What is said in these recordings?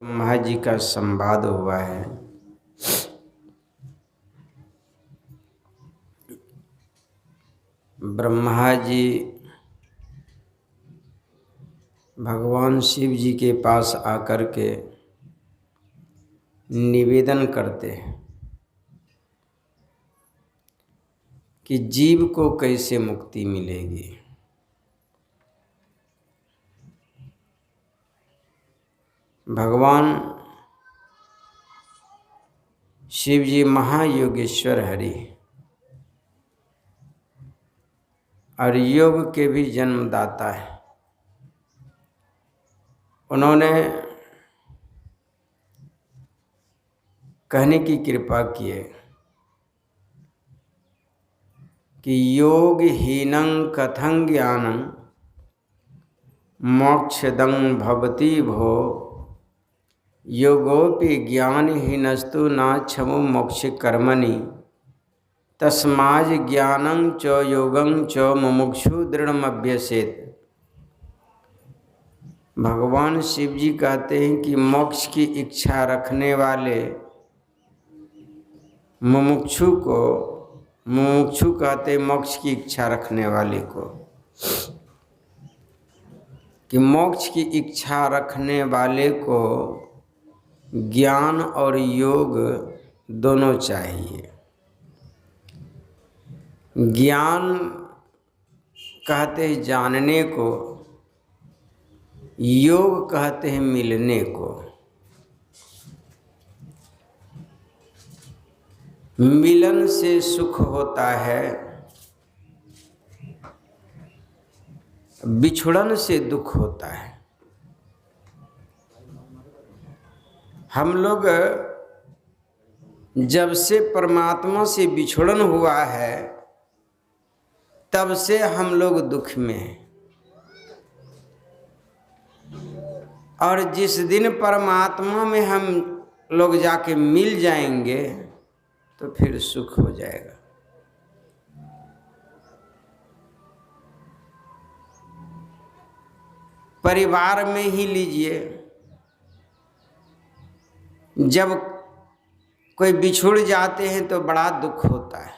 ब्रह्मा जी का संवाद हुआ है। ब्रह्मा जी भगवान शिव जी के पास आकर के निवेदन करते हैं कि जीव को कैसे मुक्ति मिलेगी। भगवान शिव जी महायोगेश्वर हरि और योग के भी जन्मदाता है। उन्होंने कहने की कृपा की है कि योगहीनं कथं ज्ञानं मोक्षदं भवति भो, योगोपि ज्ञानहीनस्तु न क्षमो मोक्ष कर्मणि, तस्माज ज्ञानं च योगं च मुमुक्षु दृढ़मभ्यसेत। भगवान शिव जी कहते हैं कि मोक्ष की इच्छा रखने वाले मुमुक्षु को, मुमुक्षु कहते मोक्ष की इच्छा रखने वाले को, कि मोक्ष की इच्छा रखने वाले को ज्ञान और योग दोनों चाहिए। ज्ञान कहते हैं जानने को, योग कहते हैं मिलने को। मिलन से सुख होता है, बिछुड़न से दुख होता है। हम लोग जब से परमात्मा से बिछुड़न हुआ है तब से हम लोग दुख में हैं, और जिस दिन परमात्मा में हम लोग जाके मिल जाएंगे तो फिर सुख हो जाएगा। परिवार में ही लीजिए, जब कोई बिछुड़ जाते हैं तो बड़ा दुख होता है,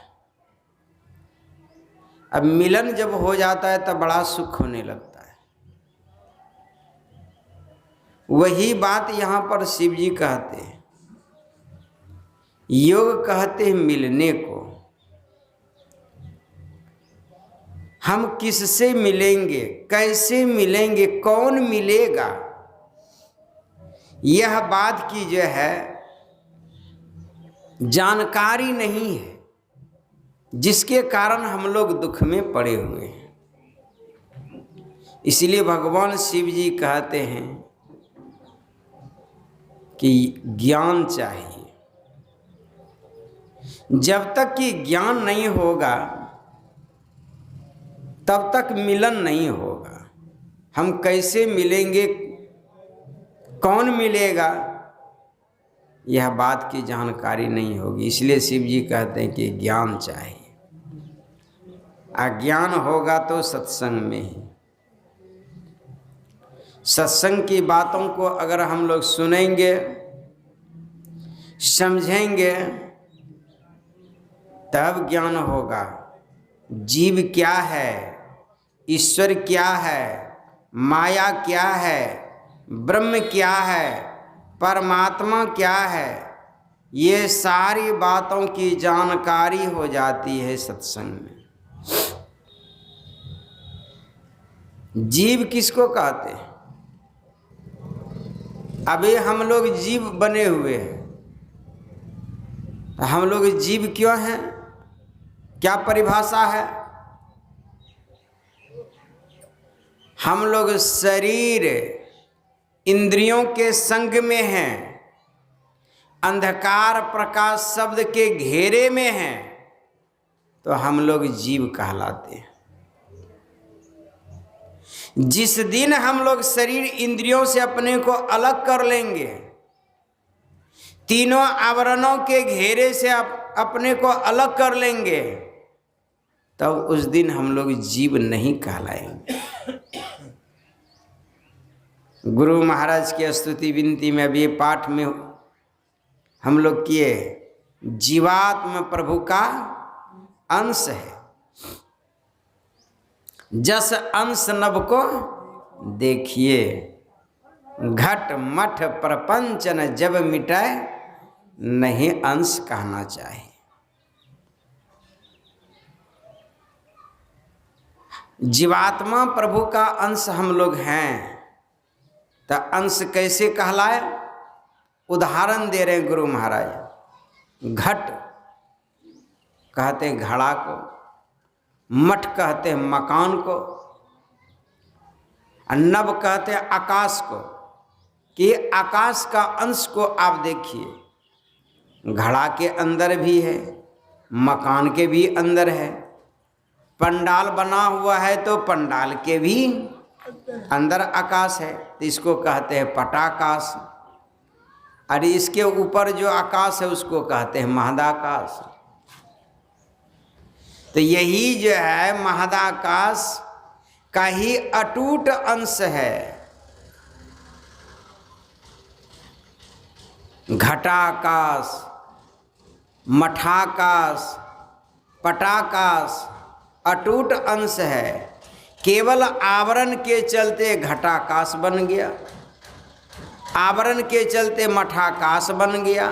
अब मिलन जब हो जाता है तब बड़ा सुख होने लगता है। वही बात यहाँ पर शिव जी कहते हैं। योग कहते हैं मिलने को। हम किससे मिलेंगे, कैसे मिलेंगे, कौन मिलेगा, यह बात की जो है जानकारी नहीं है, जिसके कारण हम लोग दुख में पड़े हुए हैं। इसलिए भगवान शिव जी कहते हैं कि ज्ञान चाहिए। जब तक कि ज्ञान नहीं होगा तब तक मिलन नहीं होगा। हम कैसे मिलेंगे, कौन मिलेगा, यह बात की जानकारी नहीं होगी। इसलिए शिव जी कहते हैं कि ज्ञान चाहिए। अज्ञान होगा तो सत्संग में ही। सत्संग की बातों को अगर हम लोग सुनेंगे, समझेंगे, तब ज्ञान होगा। जीव क्या है, ईश्वर क्या है, माया क्या है, ब्रह्म क्या है, परमात्मा क्या है, ये सारी बातों की जानकारी हो जाती है सत्संग में। जीव किसको कहते हैं? अभी हम लोग जीव बने हुए हैं। हम लोग जीव क्यों हैं? क्या परिभाषा है? हम लोग शरीर इंद्रियों के संग में हैं, अंधकार प्रकाश शब्द के घेरे में हैं, तो हम लोग जीव कहलाते हैं। जिस दिन हम लोग शरीर इंद्रियों से अपने को अलग कर लेंगे, तीनों आवरणों के घेरे से अपने को अलग कर लेंगे, तब उस दिन हम लोग जीव नहीं कहलाएंगे। गुरु महाराज की स्तुति विनती में अभी पाठ में हम लोग किए, जीवात्म प्रभु का अंश है। जस अंश नभ को देखिए, घट मठ प्रपंच न जब मिटाए, नहीं अंश कहना चाहिए। जीवात्मा प्रभु का अंश हम लोग हैं, तो अंश कैसे कहलाए? उदाहरण दे रहे हैं गुरु महाराज। घट कहते हैं घड़ा को, मठ कहते हैं मकान को, नभ कहते हैं आकाश को। कि आकाश का अंश को आप देखिए, घड़ा के अंदर भी है, मकान के भी अंदर है, पंडाल बना हुआ है तो पंडाल के भी अंदर आकाश है, तो इसको कहते हैं पटाकाश। अरे इसके ऊपर जो आकाश है उसको कहते हैं महदाकाश। तो यही जो है महदाकाश का ही अटूट अंश है। घटाकाश, मठाकाश, पटाकाश अटूट अंश है। केवल आवरण के चलते घटाकाश बन गया, आवरण के चलते मठाकाश बन गया,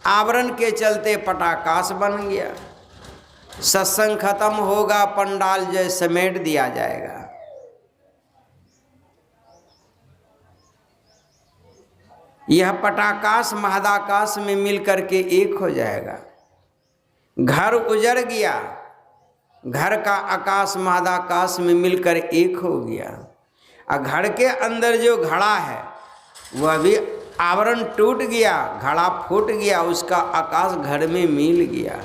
आवरण के चलते पटाकाश बन गया। सत्संग खत्म होगा, पंडाल जो समेट दिया जाएगा। यह पटाकाश महदाकाश में मिल करके एक हो जाएगा। घर उजड़ गया, घर का आकाश महदाकाश में मिलकर एक हो गया। और घर के अंदर जो घड़ा है वह भी आवरण टूट गया, घड़ा फूट गया, उसका आकाश घर में मिल गया।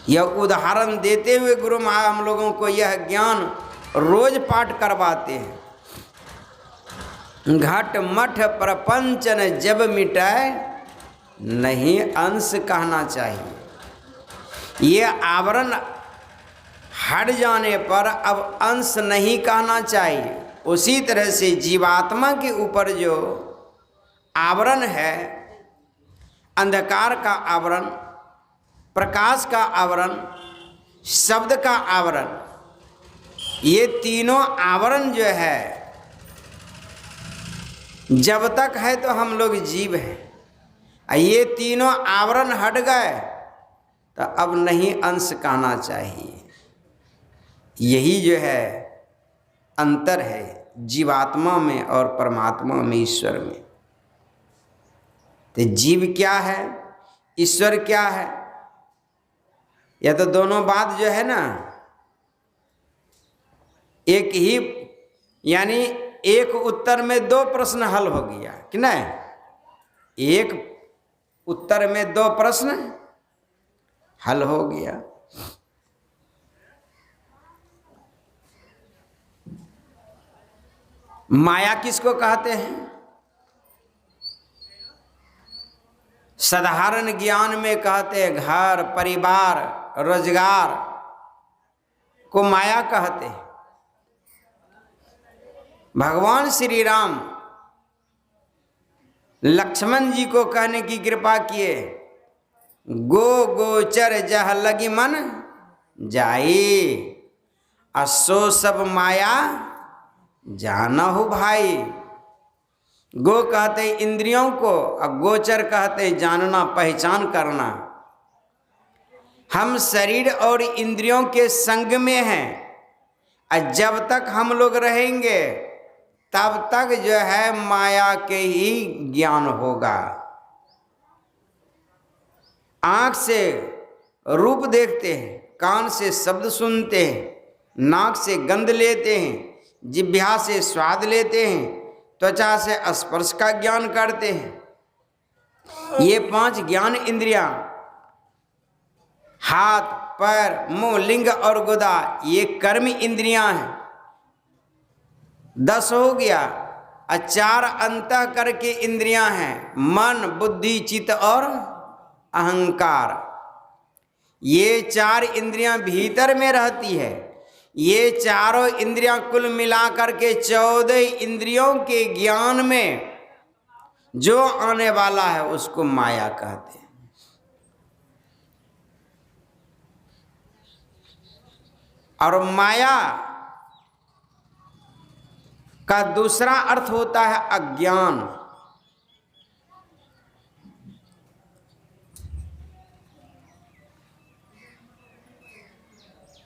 यह उदाहरण देते हुए गुरु महाराज हम लोगों को यह ज्ञान रोज पाठ करवाते हैं। घट मठ प्रपंच न जब मिटाए, नहीं अंश कहना चाहिए। ये आवरण हट जाने पर अब अंश नहीं कहना चाहिए। उसी तरह से जीवात्मा के ऊपर जो आवरण है, अंधकार का आवरण, प्रकाश का आवरण, शब्द का आवरण, ये तीनों आवरण जो है जब तक है तो हम लोग जीव हैं। ये तीनों आवरण हट गए तो अब नहीं अंश कहना चाहिए। यही जो है अंतर है जीवात्मा में और परमात्मा में, ईश्वर में। तो जीव क्या है, ईश्वर क्या है, यह तो दोनों बात जो है ना एक ही, यानी एक उत्तर में दो प्रश्न हल हो गया कि नहीं? एक उत्तर में दो प्रश्न हल हो गया। माया किसको कहते हैं? साधारण ज्ञान में कहते हैं घर, परिवार, रोजगार को माया कहते हैं। भगवान श्री राम लक्ष्मण जी को कहने की कृपा किए, गो गोचर जह लगी मन जाई, असो सब माया जानहु भाई। गो कहते इंद्रियों को और गोचर कहते जानना, पहचान करना। हम शरीर और इंद्रियों के संग में हैं, और जब तक हम लोग रहेंगे तब तक जो है माया के ही ज्ञान होगा। आँख से रूप देखते हैं, कान से शब्द सुनते हैं, नाक से गंध लेते हैं, जिह्वा से स्वाद लेते हैं, त्वचा से स्पर्श का ज्ञान करते हैं। ये 5 ज्ञान इंद्रियां, हाथ, पैर, मुंह, लिंग और गुदा, ये कर्म इंद्रियां हैं। 10 हो गया। और 4 अंतःकरण के इंद्रियां हैं, मन, बुद्धि, चित्त और अहंकार। ये 4 इंद्रियां भीतर में रहती है। ये चारों इंद्रियां कुल मिलाकर के 14 इंद्रियों के ज्ञान में जो आने वाला है उसको माया कहते हैं। और माया का दूसरा अर्थ होता है अज्ञान।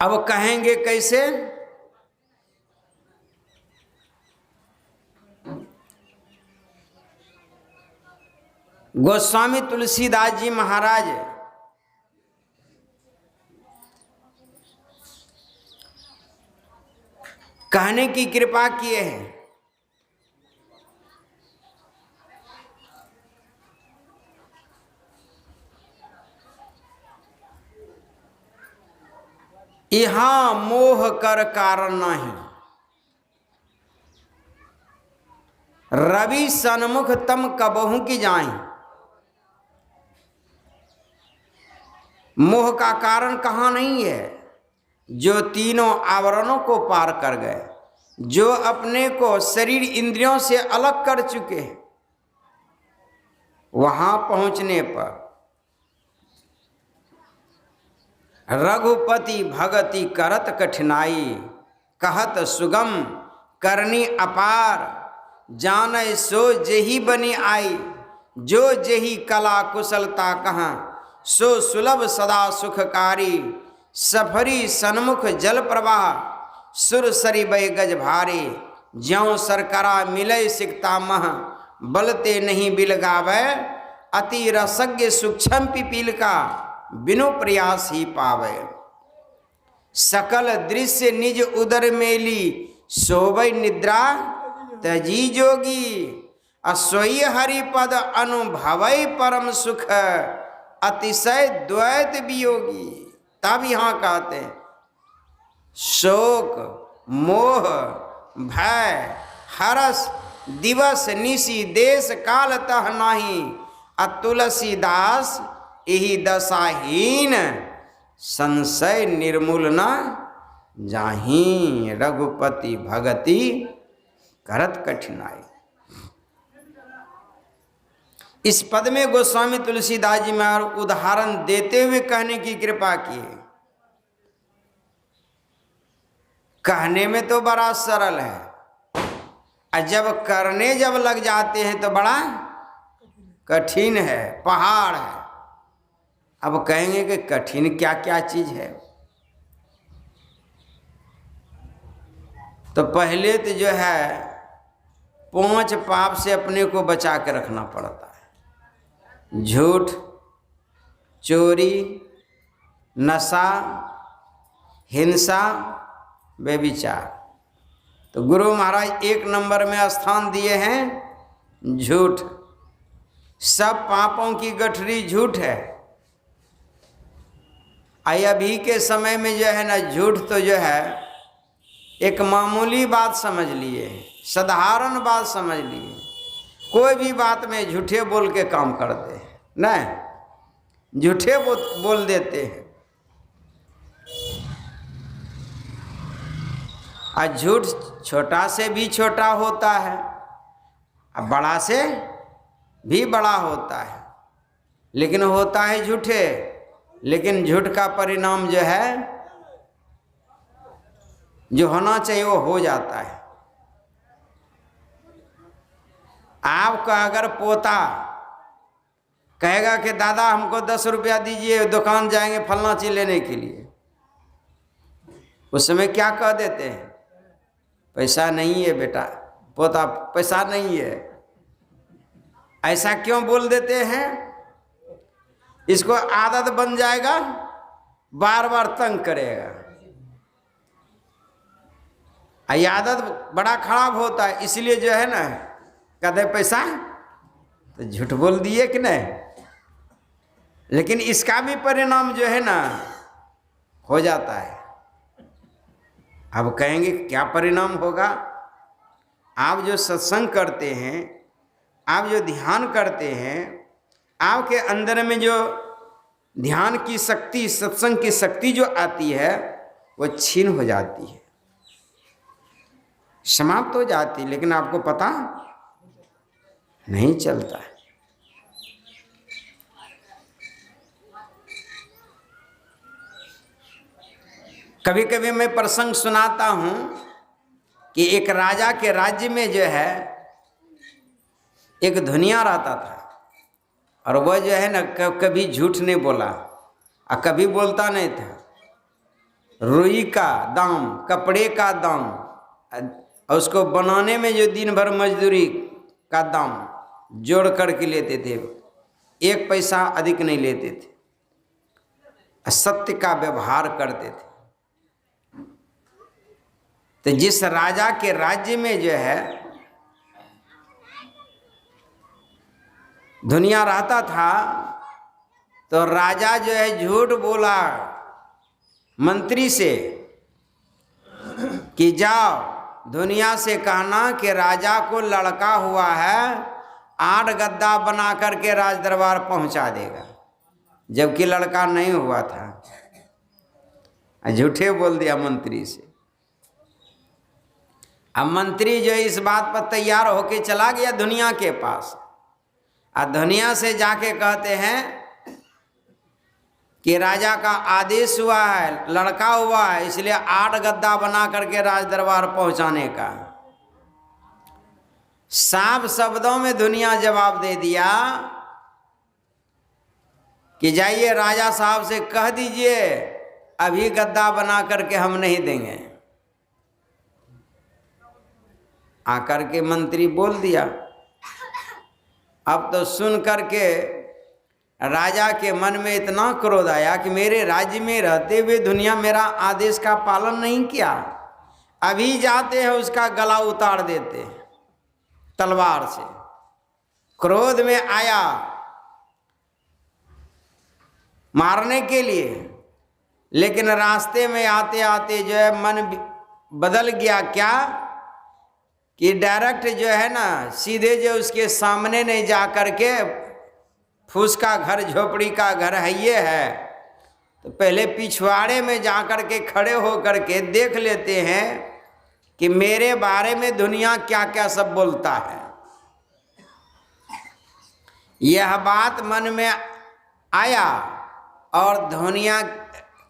अब कहेंगे कैसे? गोस्वामी तुलसीदास जी महाराज कहने की कृपा किए हैं। यहाँ मोह कर कारण नहीं, रवि सन्मुख तम कबहू की जाई। मोह का कारण कहाँ नहीं है? जो तीनों आवरणों को पार कर गए, जो अपने को शरीर इंद्रियों से अलग कर चुके हैं, वहां पहुंचने पर रघुपति भगति करत कठिनाई, कहत सुगम करनी अपार, जाने सो जेही बनी आई। जो जेही कला कुशलता कहाँ, सो सुलभ सदा सुखकारी। सफरी सन्मुख जल प्रवाह, सुर सरी बह गज भारे। ज्यों सरकरा मिले सिकता मह, बलते नहीं बिल गावे। अति रसज्ञ सूक्ष्म पिपील का, बिनु प्रयास ही पावे। सकल दृश्य निज उदर मेली, सोवै निद्रा तजी जोगी। असोई हरिपद अनुभवै परम सुख, अतिशय द्वैत वियोगी। तब यहाँ कहते हैं शोक मोह भय हरस दिवस निशि देश काल तह नाही। तुलसीदास यही दशाहीन, संशय निर्मूल न जाही। रघुपति भगति करत कठिनाई। इस पद में गोस्वामी तुलसीदास जी महाराज उदाहरण देते हुए कहने की कृपा की। कहने में तो बड़ा सरल है, और जब करने जब लग जाते हैं तो बड़ा कठिन है, पहाड़ है। अब कहेंगे कि कठिन क्या क्या चीज है? तो पहले तो जो है 5 पाप से अपने को बचा के रखना पड़ता है। झूठ, चोरी, नशा, हिंसा, व्यभिचार। तो गुरु महाराज 1 नंबर में स्थान दिए हैं झूठ। सब पापों की गठरी झूठ है। अभी के समय में जो है ना, झूठ तो जो है एक मामूली बात समझ लिए, साधारण बात समझ लिए। कोई भी बात में झूठे बोल के काम करते हैं, नहीं झूठे बोल देते हैं। और झूठ छोटा से भी छोटा होता है, और बड़ा से भी बड़ा होता है, लेकिन होता है झूठे। लेकिन झूठ का परिणाम जो है, जो होना चाहिए वो हो जाता है। आपका अगर पोता कहेगा कि दादा हमको 10 रुपया दीजिए, दुकान जाएंगे फलना चीज लेने के लिए, उस समय क्या कह देते हैं? पैसा नहीं है बेटा, पोता पैसा नहीं है। ऐसा क्यों बोल देते हैं? इसको आदत बन जाएगा, बार बार तंग करेगा। ये आदत बड़ा खराब होता है। इसलिए जो है ना, कहते पैसा तो झूठ बोल दिए कि नहीं। लेकिन इसका भी परिणाम जो है ना हो जाता है। अब कहेंगे क्या परिणाम होगा? आप जो सत्संग करते हैं, आप जो ध्यान करते हैं, आपके अंदर में जो ध्यान की शक्ति, सत्संग की शक्ति जो आती है, वो छीन हो जाती है, समाप्त हो जाती है, लेकिन आपको पता नहीं चलता है। कभी कभी मैं प्रसंग सुनाता हूं कि एक राजा के राज्य में जो है एक धनिया रहता था, और वह जो है ना कभी झूठ नहीं बोला और कभी बोलता नहीं था। रुई का दाम, कपड़े का दाम और उसको बनाने में जो दिन भर मजदूरी का दाम जोड़ करके लेते थे, 1 पैसा अधिक नहीं लेते थे, सत्य का व्यवहार करते थे। तो जिस राजा के राज्य में जो है दुनिया रहता था, तो राजा जो है झूठ बोला मंत्री से कि जाओ दुनिया से कहना कि राजा को लड़का हुआ है, 8 गद्दा बना करके राज दरबार पहुंचा देगा, जबकि लड़का नहीं हुआ था। झूठे बोल दिया मंत्री से। अब मंत्री जो इस बात पर तैयार होके चला गया दुनिया के पास, और दुनिया से जाके कहते हैं कि राजा का आदेश हुआ है, लड़का हुआ है, इसलिए 8 गद्दा बना करके राज दरबार पहुंचाने का। साफ शब्दों में दुनिया जवाब दे दिया कि जाइए राजा साहब से कह दीजिए अभी गद्दा बना करके हम नहीं देंगे। आकर के मंत्री बोल दिया। अब तो सुन करके राजा के मन में इतना क्रोध आया कि मेरे राज्य में रहते हुए दुनिया मेरा आदेश का पालन नहीं किया, अभी जाते हैं उसका गला उतार देते हैं तलवार से। क्रोध में आया मारने के लिए, लेकिन रास्ते में आते आते जो है मन बदल गया। क्या कि डायरेक्ट जो है ना सीधे जो उसके सामने नहीं जा करके, फूस का घर झोपड़ी का घर है ये है, तो पहले पिछवाड़े में जा कर के खड़े हो करके देख लेते हैं कि मेरे बारे में दुनिया क्या क्या सब बोलता है। यह बात मन में आया और दुनिया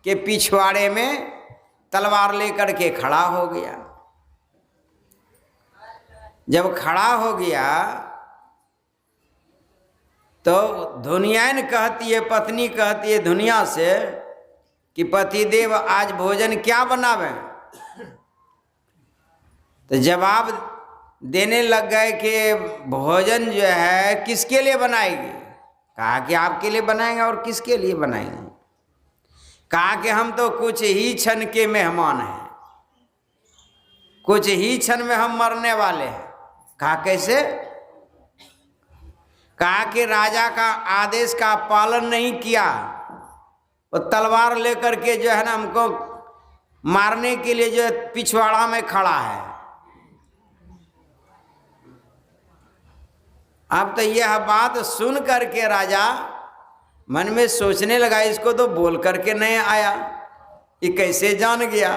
के पिछवाड़े में तलवार लेकर के खड़ा हो गया। जब खड़ा हो गया तो दुनिया ने कहती है, पत्नी कहती है दुनिया से कि पतिदेव आज भोजन क्या बनावे। तो जवाब देने लग गए कि भोजन जो है किसके लिए बनाएगी। कहा कि आपके लिए बनाएंगे। और किसके लिए बनाएंगे। कहा कि हम तो कुछ ही क्षण के मेहमान हैं, कुछ ही क्षण में हम मरने वाले हैं। कहा कैसे। कहा कि राजा का आदेश का पालन नहीं किया, वो तलवार लेकर के जो है ना हमको मारने के लिए जो पिछवाड़ा में खड़ा है। अब तो यह बात सुन करके राजा मन में सोचने लगा, इसको तो बोल करके नहीं आया, ये कैसे जान गया।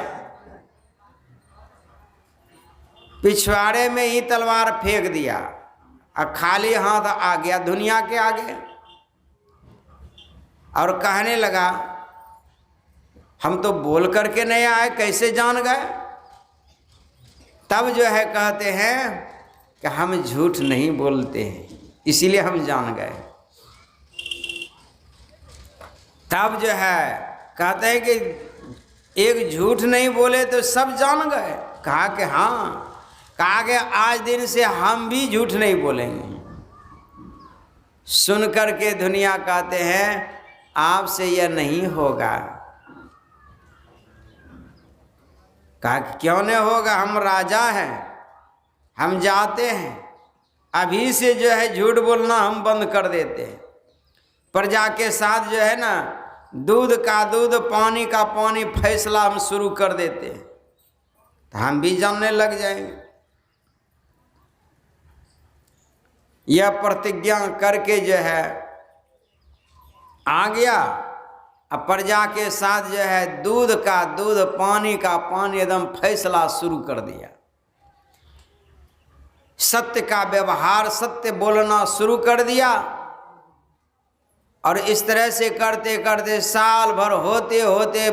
पिछवाड़े में ही तलवार फेंक दिया और खाली हाथ आ गया दुनिया के आगे और कहने लगा हम तो बोल करके नहीं आए, कैसे जान गए। तब जो है कहते हैं कि हम झूठ नहीं बोलते हैं, इसीलिए हम जान गए। तब जो है कहते हैं कि एक झूठ नहीं बोले तो सब जान गए। कहा कि हाँ। कहा कि आज दिन से हम भी झूठ नहीं बोलेंगे। सुन करके दुनिया कहते हैं आपसे यह नहीं होगा। कहा कि क्यों नहीं होगा, हम राजा हैं, हम जाते हैं, अभी से जो है झूठ बोलना हम बंद कर देते हैं। प्रजा के साथ जो है ना दूध का दूध पानी का पानी फैसला हम शुरू कर देते हैं, तो हम भी जानने लग जाएंगे। यह प्रतिज्ञा करके जो है आ गया अब प्रजा के साथ जो है दूध का दूध, पानी का पानी, एकदम फैसला शुरू कर दिया। सत्य का व्यवहार, सत्य बोलना शुरू कर दिया। और इस तरह से करते करते साल भर होते होते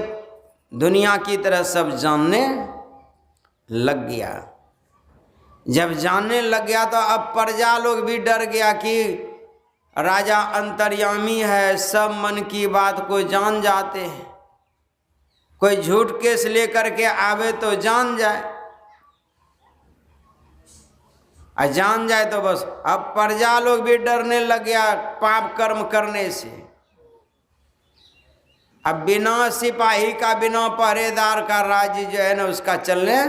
दुनिया की तरह सब जानने लग गया। जब जानने लग गया तो अब प्रजा लोग भी डर गया कि राजा अंतर्यामी है, सब मन की बात को जान जाते हैं। कोई झूठ केस लेकर के आवे तो जान जाए, और जान जाए तो बस। अब प्रजा लोग भी डरने लग गया पाप कर्म करने से। अब बिना सिपाही का, बिना पहरेदार का राज्य जो है ना उसका चलने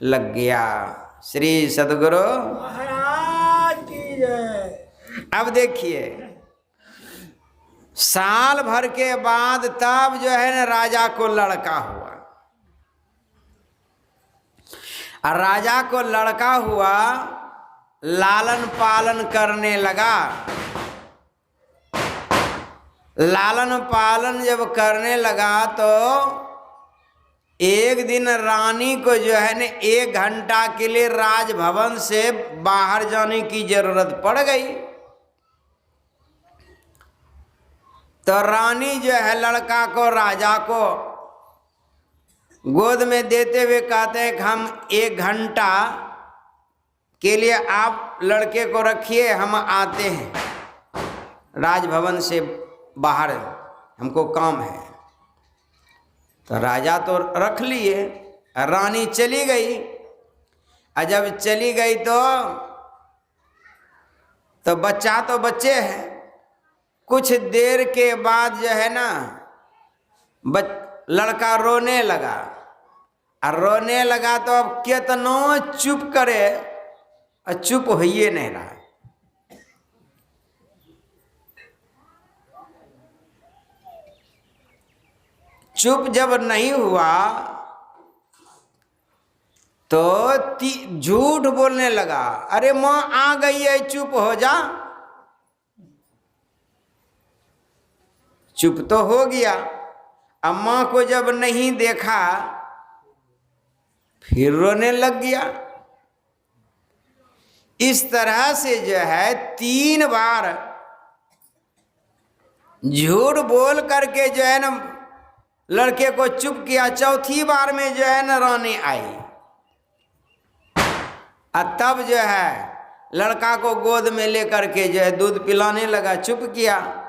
लग गया। श्री सद्गुरु महाराज की जय। अब देखिए, साल भर के बाद तब जो है ना राजा को लड़का हुआ। और राजा को लड़का हुआ, लालन पालन करने लगा। लालन पालन जब करने लगा तो एक दिन रानी को जो है ना 1 घंटा के लिए राजभवन से बाहर जाने की जरूरत पड़ गई। तो रानी जो है लड़का को, राजा को गोद में देते हुए कहते हैं कि हम 1 घंटा के लिए आप लड़के को रखिए, हम आते हैं राजभवन से बाहर, हमको काम है। तो राजा तो रख लिए, रानी चली गई। और जब चली गई तो बच्चा तो बच्चे हैं। कुछ देर के बाद जो है ना लड़का रोने लगा। और रोने लगा तो अब कितनो चुप करे, और चुप होइए नहीं रहा। चुप जब नहीं हुआ तो झूठ बोलने लगा। अरे माँ आ गई है, चुप हो जा। चुप तो हो गया। अब माँ को जब नहीं देखा फिर रोने लग गया। इस तरह से जो है 3 बार झूठ बोल करके जो है ना लड़के को चुप किया। चौथी बार में जो है ना रानी आई, और तब जो है लड़का को गोद में लेकर के जो है दूध पिलाने लगा, चुप किया।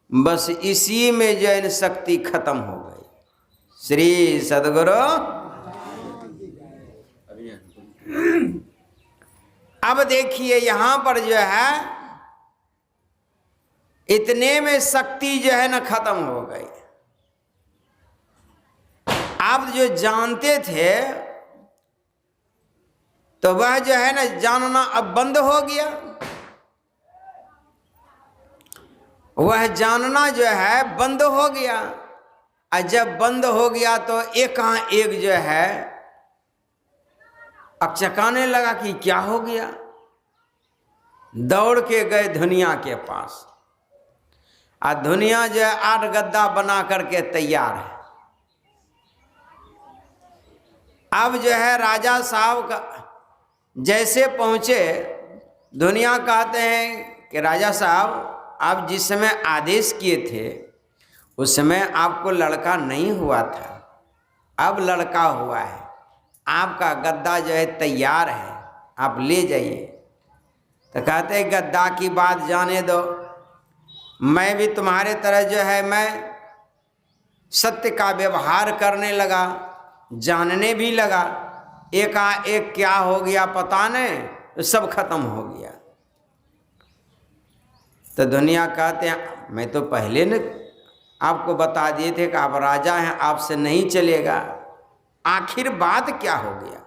बस इसी में जो है शक्ति खत्म हो गई। श्री सद्गुरु। अब देखिए यहाँ पर जो है इतने में शक्ति जो है ना खत्म हो गई। आप जो जानते थे तो वह जो है ना जानना अब बंद हो गया। वह जानना जो है बंद हो गया। और जब बंद हो गया तो एक जो है अकचकाने लगा कि क्या हो गया। दौड़ के गए दुनिया के पास, और दुनिया जो है 8 गद्दा बना करके तैयार है। अब जो है राजा साहब का जैसे पहुँचे, दुनिया कहते हैं कि राजा साहब आप जिस समय आदेश किए थे उस समय आपको लड़का नहीं हुआ था, अब लड़का हुआ है। आपका गद्दा जो है तैयार है, आप ले जाइए। तो कहते हैं गद्दा की बात जाने दो, मैं भी तुम्हारे तरह जो है मैं सत्य का व्यवहार करने लगा, जानने भी लगा। एकाएक क्या हो गया पता नहीं, सब खत्म हो गया। तो दुनिया कहते हैं मैं तो पहले न आपको बता दिए थे कि आप राजा हैं, आपसे नहीं चलेगा। आखिर बात क्या हो गया?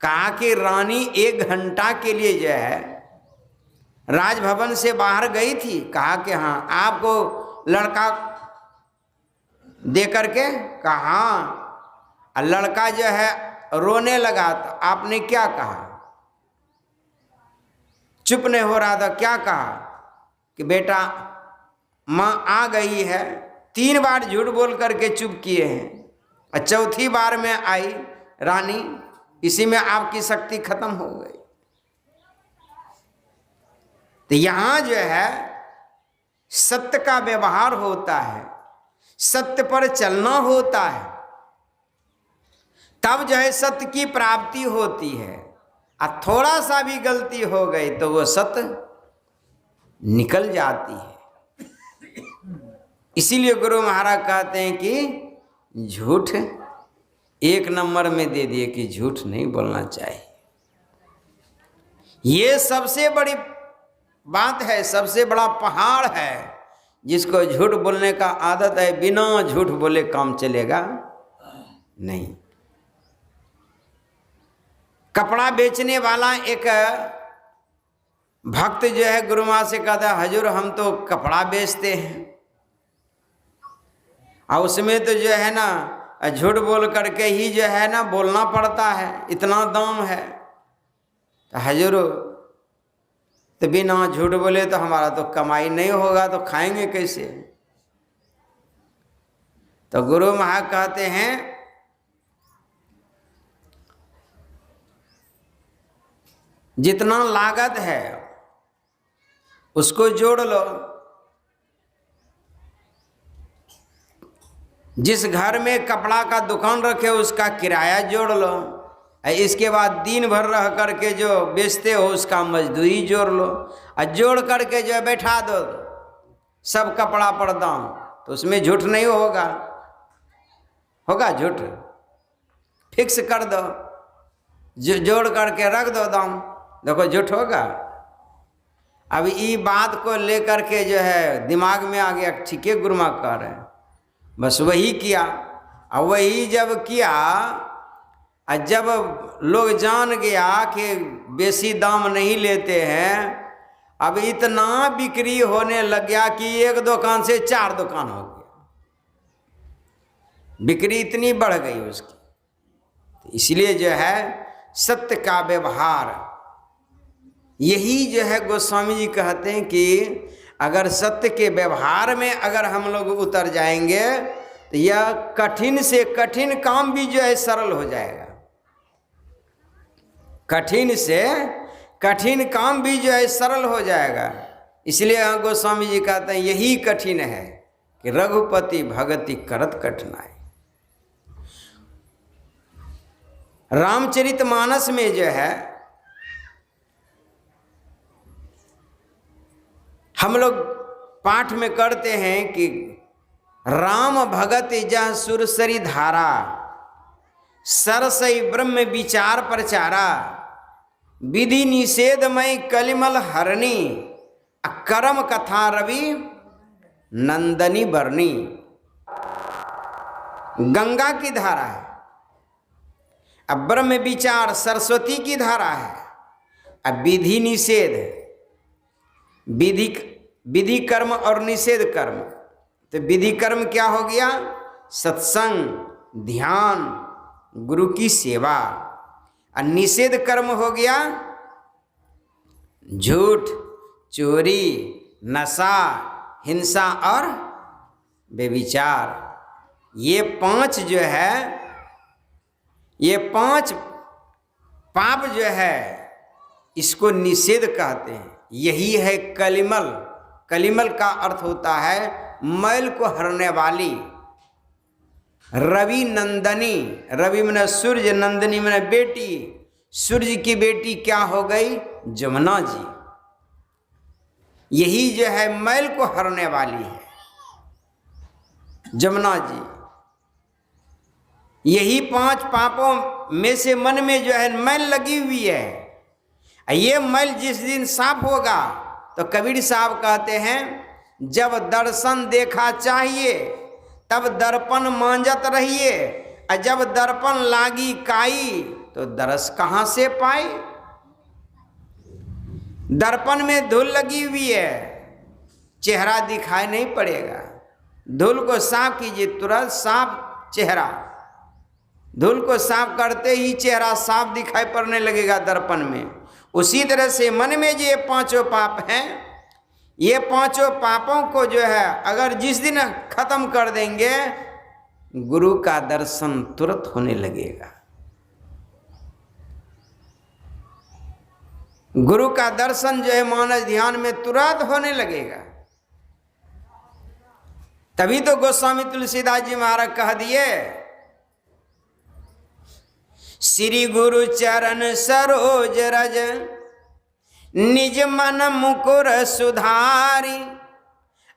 कहा कि रानी 1 घंटा के लिए जो है राजभवन से बाहर गई थी। कहा कि हाँ आपको लड़का दे करके कहा। लड़का जो है रोने लगा तो आपने क्या कहा? चुप नहीं हो रहा था। क्या कहा कि बेटा माँ आ गई है, 3 बार झूठ बोल करके चुप किए हैं, और चौथी बार में आई रानी, इसी में आपकी शक्ति खत्म हो गई। तो यहाँ जो है सत्य का व्यवहार होता है, सत्य पर चलना होता है, तब जो है सत्य की प्राप्ति होती है। और थोड़ा सा भी गलती हो गई तो वो सत्य निकल जाती है। इसीलिए गुरु महाराज कहते हैं कि झूठ 1 नंबर में दे दिए कि झूठ नहीं बोलना चाहिए। ये सबसे बड़ी बात है, सबसे बड़ा पहाड़ है। जिसको झूठ बोलने का आदत है, बिना झूठ बोले काम चलेगा नहीं। कपड़ा बेचने वाला एक भक्त जो है गुरु माँ से कहता है, हजूर हम तो कपड़ा बेचते हैं, और उसमें तो जो है ना झूठ बोल करके ही जो है ना बोलना पड़ता है, इतना दाम है। तो हजूर तो बिना झूठ बोले तो हमारा तो कमाई नहीं होगा, तो खाएंगे कैसे? तो गुरु महाराज कहते हैं जितना लागत है उसको जोड़ लो, जिस घर में कपड़ा का दुकान रखे उसका किराया जोड़ लो, इसके बाद दिन भर रह करके जो बेचते हो उसका मजदूरी जोड़ लो, और जोड़ करके जो बैठा दो सब कपड़ा पर दाम, तो उसमें झूठ नहीं होगा। होगा झूठ? फिक्स कर दो, जोड़ करके रख दो दाम, देखो झूठ होगा। अब ये बात को लेकर के जो है दिमाग में आ गया, ठीक है गुरुमा कह रहे हैं, बस वही किया। और वही जब किया, और जब लोग जान गया कि बेसी दाम नहीं लेते हैं, अब इतना बिक्री होने लग गया कि 1 दुकान से 4 दुकान हो गया, बिक्री इतनी बढ़ गई उसकी। तो इसलिए जो है सत्य का व्यवहार, यही जो है गोस्वामी जी कहते हैं कि अगर सत्य के व्यवहार में अगर हम लोग उतर जाएंगे तो यह कठिन से कठिन काम भी जो है सरल हो जाएगा। कठिन से कठिन काम भी जो है सरल हो जाएगा। इसलिए गोस्वामी जी कहते हैं यही कठिन है कि रघुपति भगति करत कठिनाई। रामचरितमानस में जो है हम लोग पाठ में करते हैं कि राम भगत जह सुरसरी धारा, सरसई ब्रह्म विचार प्रचारा, विधि निषेधमय कलिमल हरणी, करम कथा रवि नंदनी बरनी। गंगा की धारा है, अब ब्रह्म विचार सरस्वती की धारा है, अब विधि निषेध, विधि कर्म और निषेध कर्म। तो विधि कर्म क्या हो गया? सत्संग, ध्यान, गुरु की सेवा। और निषेध कर्म हो गया झूठ, चोरी, नशा, हिंसा और व्यभिचार। ये 5 जो है, ये 5 पाप जो है इसको निषेध कहते हैं। यही है कलिमल। कलिमल का अर्थ होता है मैल को हरने वाली। रवि नंदनी, रवि मने सूर्य, नंदनी मने बेटी। सूर्य की बेटी क्या हो गई? जमुना जी। यही जो है मैल को हरने वाली है, जमुना जी। यही 5 पापों में से मन में जो है मैल लगी हुई है। ये मैल जिस दिन साफ होगा तो कबीर साहब कहते हैं जब दर्शन देखा चाहिए तब दर्पण मांजत रहिए, और जब दर्पण लागी काई तो दरस कहाँ से पाई। दर्पण में धूल लगी हुई है, चेहरा दिखाई नहीं पड़ेगा। धूल को साफ कीजिए, तुरंत साफ चेहरा। धूल को साफ करते ही चेहरा साफ दिखाई पड़ने लगेगा दर्पण में। उसी तरह से मन में जो ये 5 पाप हैं, ये पांचों पापों को जो है अगर जिस दिन खत्म कर देंगे, गुरु का दर्शन तुरंत होने लगेगा। गुरु का दर्शन जो है मानस ध्यान में तुरंत होने लगेगा। तभी तो गोस्वामी तुलसीदास जी महाराज कह दिए, श्री गुरु चरण सरोज रज निज मन मुकुर सुधारी,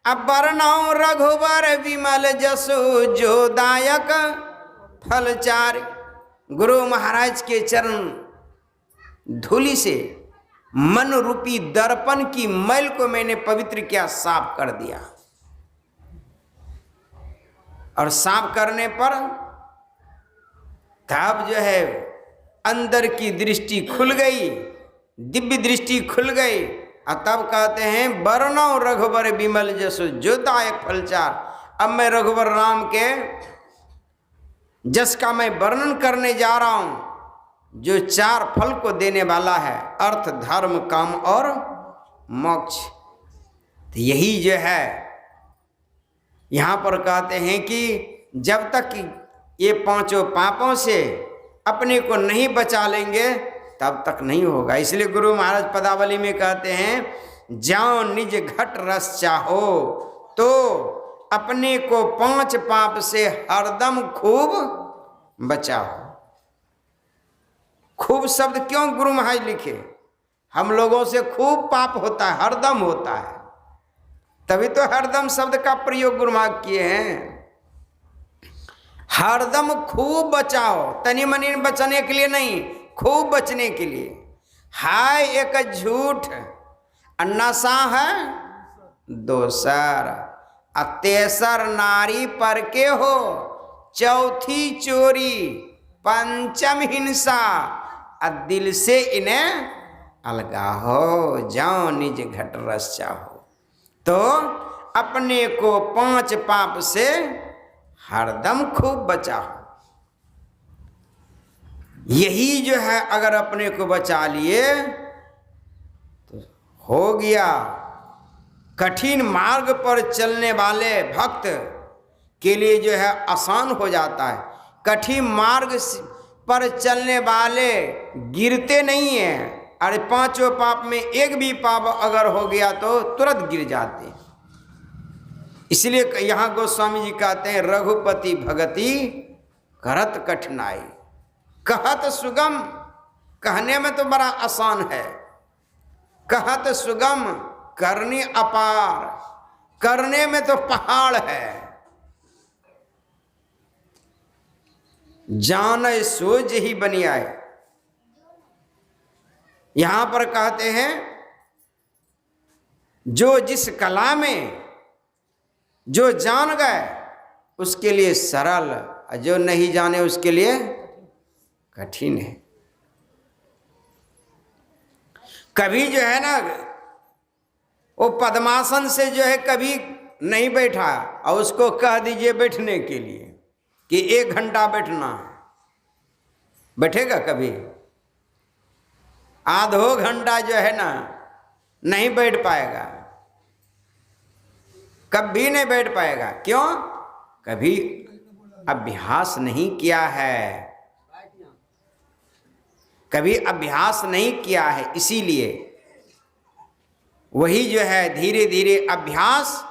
अब बरनौ रघुबर विमल जसु जो दायक फलचारी। गुरु महाराज के चरण धूलि से मन रूपी दर्पण की मैल को मैंने पवित्र किया, साफ कर दिया। और साफ करने पर तब जो है अंदर की दृष्टि खुल गई, दिव्य दृष्टि खुल गई। और तब कहते हैं बरनौ रघुबर विमल जसु जो दायक फलचार। अब मैं रघुबर राम के जस का मैं वर्णन करने जा रहा हूं, जो चार फल को देने वाला है, अर्थ धर्म काम और मोक्ष। तो यही जो है यहाँ पर कहते हैं कि जब तक ये पांचों पापों से अपने को नहीं बचा लेंगे तब तक नहीं होगा। इसलिए गुरु महाराज पदावली में कहते हैं, जाओ निज घट रस चाहो तो अपने को पांच पाप से हरदम खूब बचाओ। खूब शब्द क्यों गुरु महाराज लिखे? हम लोगों से खूब पाप होता है, हरदम होता है, तभी तो हरदम शब्द का प्रयोग गुरु महाराज किए हैं। हरदम खूब बचाओ, तनी मनी बचने के लिए नहीं, खूब बचने के लिए। हाय एक झूठ, नशा है दोसर, तेसर नारी पर के हो, चौथी चोरी, पंचम हिंसा, दिल से इन्हें अलगा हो, जाओ निज घट रस चाहो। तो अपने को पांच पाप से हरदम खूब बचाओ। यही जो है अगर अपने को बचा लिए तो हो गया। कठिन मार्ग पर चलने वाले भक्त के लिए जो है आसान हो जाता है। कठिन मार्ग पर चलने वाले गिरते नहीं हैं। अरे पांचों पाप में एक भी पाप अगर हो गया तो तुरंत गिर जाते हैं। इसलिए यहाँ गोस्वामी जी कहते हैं, रघुपति भगति करत कठिनाई, कहत सुगम, कहने में तो बड़ा आसान है, कहत सुगम करनी अपार, करने में तो पहाड़ है। जान सोच ही बनी आए। यहां पर कहते हैं, जो जिस कला में जो जान गए उसके लिए सरल, और जो नहीं जाने उसके लिए कठिन है। कभी जो है ना वो पद्मासन से जो है कभी नहीं बैठा और उसको कह दीजिए बैठने के लिए कि 1 घंटा बैठना है, बैठेगा कभी? आधो घंटा जो है ना नहीं बैठ पाएगा, कभी नहीं बैठ पाएगा। क्यों? कभी अभ्यास नहीं किया है, कभी अभ्यास नहीं किया है। इसीलिए वही जो है धीरे धीरे अभ्यास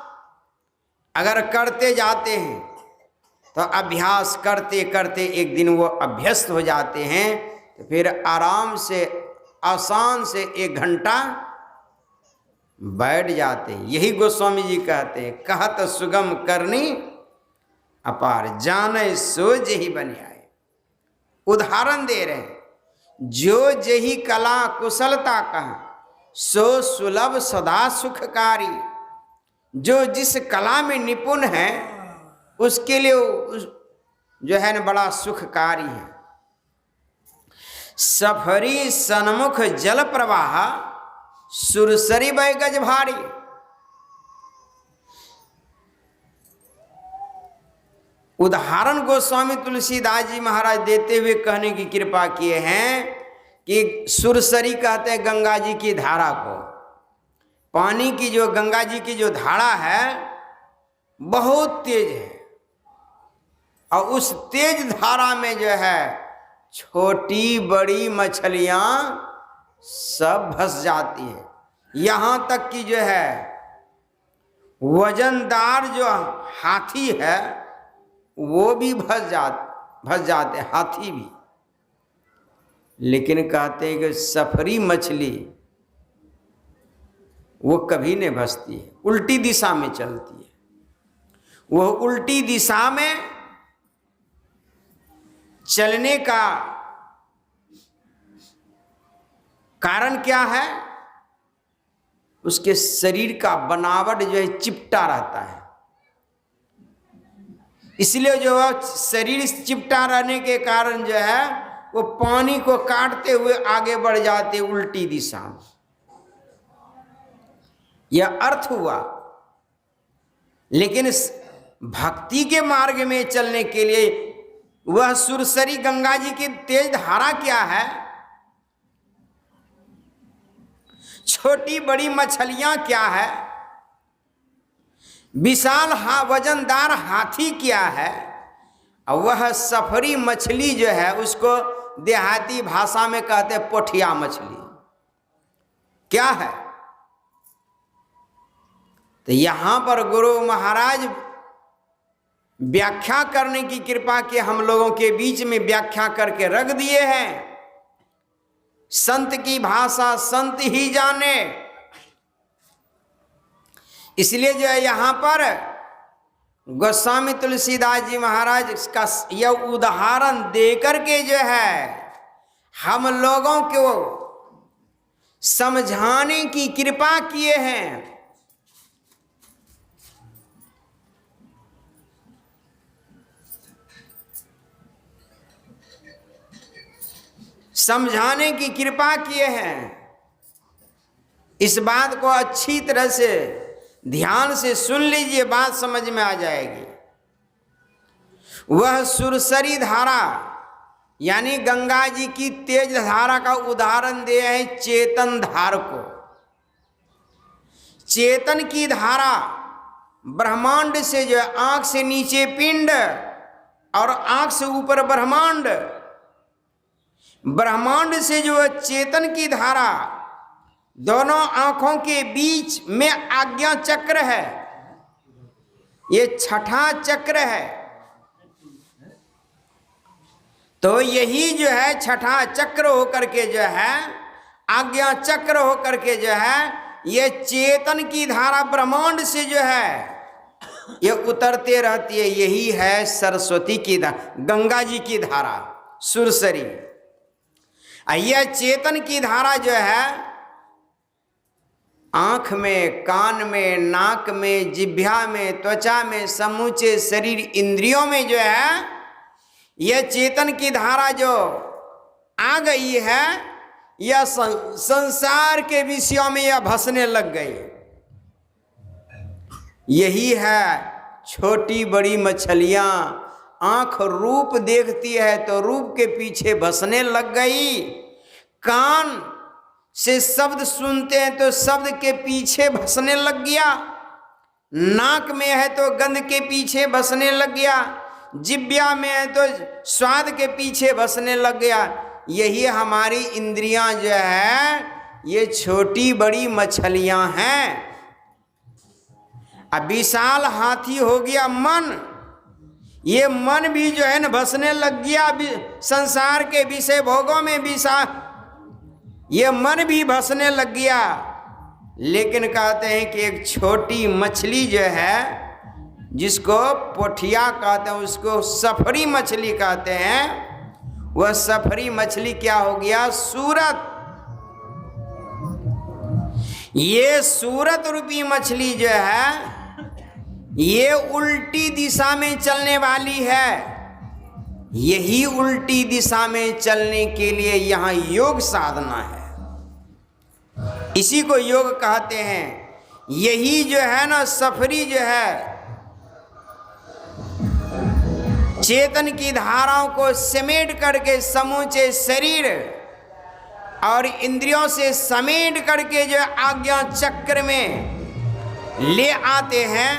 अगर करते जाते हैं तो अभ्यास करते करते एक दिन वो अभ्यस्त हो जाते हैं, तो फिर आराम से आसान से 1 घंटा बैठ जाते हैं। यही गोस्वामी जी कहते हैं, कहत सुगम करनी अपार, जाने सोच ही बने आए। उदाहरण दे रहे हैं, जो जही कला कुशलता कहा सो सुलभ सदा सुखकारी। जो जिस कला में निपुण है उसके लिए जो है ना बड़ा सुखकारी है। सफरी सन्मुख जल प्रवाह सुरसरी बह गज भारी। उदाहरण गोस्वामी तुलसीदास जी महाराज देते हुए कहने की कृपा किए हैं कि सुरसरी कहते हैं गंगा जी की धारा को, पानी की जो गंगा जी की जो धारा है बहुत तेज है, और उस तेज धारा में जो है छोटी बड़ी मछलियां सब फंस जाती है। यहाँ तक कि जो है वजनदार जो हाथी है वो भी फंस जाते, हाथी भी। लेकिन कहते हैं कि सफरी मछली वो कभी नहीं फंसती है, उल्टी दिशा में चलती है। वह उल्टी दिशा में चलने का कारण क्या है? उसके शरीर का बनावट जो है चिपटा रहता है, इसलिए जो है शरीर चिपटा रहने के कारण जो है वो पानी को काटते हुए आगे बढ़ जाते उल्टी दिशा में। यह अर्थ हुआ। लेकिन भक्ति के मार्ग में चलने के लिए वह सुरसरी गंगा जी की तेज धारा क्या है, छोटी बड़ी मछलियां क्या है, विशाल वजनदार हाथी क्या है, और वह सफरी मछली जो है उसको देहाती भाषा में कहते हैं पोठिया मछली क्या है। तो यहां पर गुरु महाराज व्याख्या करने की कृपा के हम लोगों के बीच में व्याख्या करके रख दिए हैं। संत की भाषा संत ही जाने, इसलिए जो है यहां पर गोस्वामी तुलसीदास जी महाराज का यह उदाहरण देकर के जो है हम लोगों को समझाने की कृपा किए हैं। समझाने की कृपा किए हैं। इस बात को अच्छी तरह से ध्यान से सुन लीजिए, बात समझ में आ जाएगी। वह सुरसरी धारा यानी गंगा जी की तेज धारा का उदाहरण दिए हैं चेतन धार को। चेतन की धारा ब्रह्मांड से जो है आंख से नीचे पिंड और आंख से ऊपर ब्रह्मांड, ब्रह्मांड से जो है चेतन की धारा, दोनों आंखों के बीच में आज्ञा चक्र है, ये छठा चक्र है। तो यही जो है छठा चक्र होकर के जो है आज्ञा चक्र होकर के जो है ये चेतन की धारा ब्रह्मांड से जो है ये उतरते रहती है। यही है सरस्वती की धारा, गंगा जी की धारा सुरसरी। यह चेतन की धारा जो है आंख में, कान में, नाक में, जिह्वा में, त्वचा में, समूचे शरीर इंद्रियों में जो है यह चेतन की धारा जो आ गई है, यह संसार के विषयों में यह भसने लग गई। यही है छोटी बड़ी मछलियां आंख रूप देखती है तो रूप के पीछे भसने लग गई, कान से शब्द सुनते हैं तो शब्द के पीछे भसने लग गया, नाक में है तो गंध के पीछे भसने लग गया, जिह्वा में है तो स्वाद के पीछे भसने लग गया। यही हमारी इंद्रियां जो है ये छोटी बड़ी मछलियां हैं। अब विशाल हाथी हो गया मन, ये मन भी जो है ना भसने लग गया संसार के विषय भोगों में, ये मन भी भसने लग गया। लेकिन कहते हैं कि एक छोटी मछली जो है जिसको पोठिया कहते हैं, उसको सफरी मछली कहते हैं, वह सफरी मछली क्या हो गया? सूरत। ये सूरत रूपी मछली जो है ये उल्टी दिशा में चलने वाली है। यही उल्टी दिशा में चलने के लिए यहाँ योग साधना है, इसी को योग कहते हैं। यही जो है ना सफरी जो है चेतन की धाराओं को समेट करके समूचे शरीर और इंद्रियों से समेट करके जो आज्ञा चक्र में ले आते हैं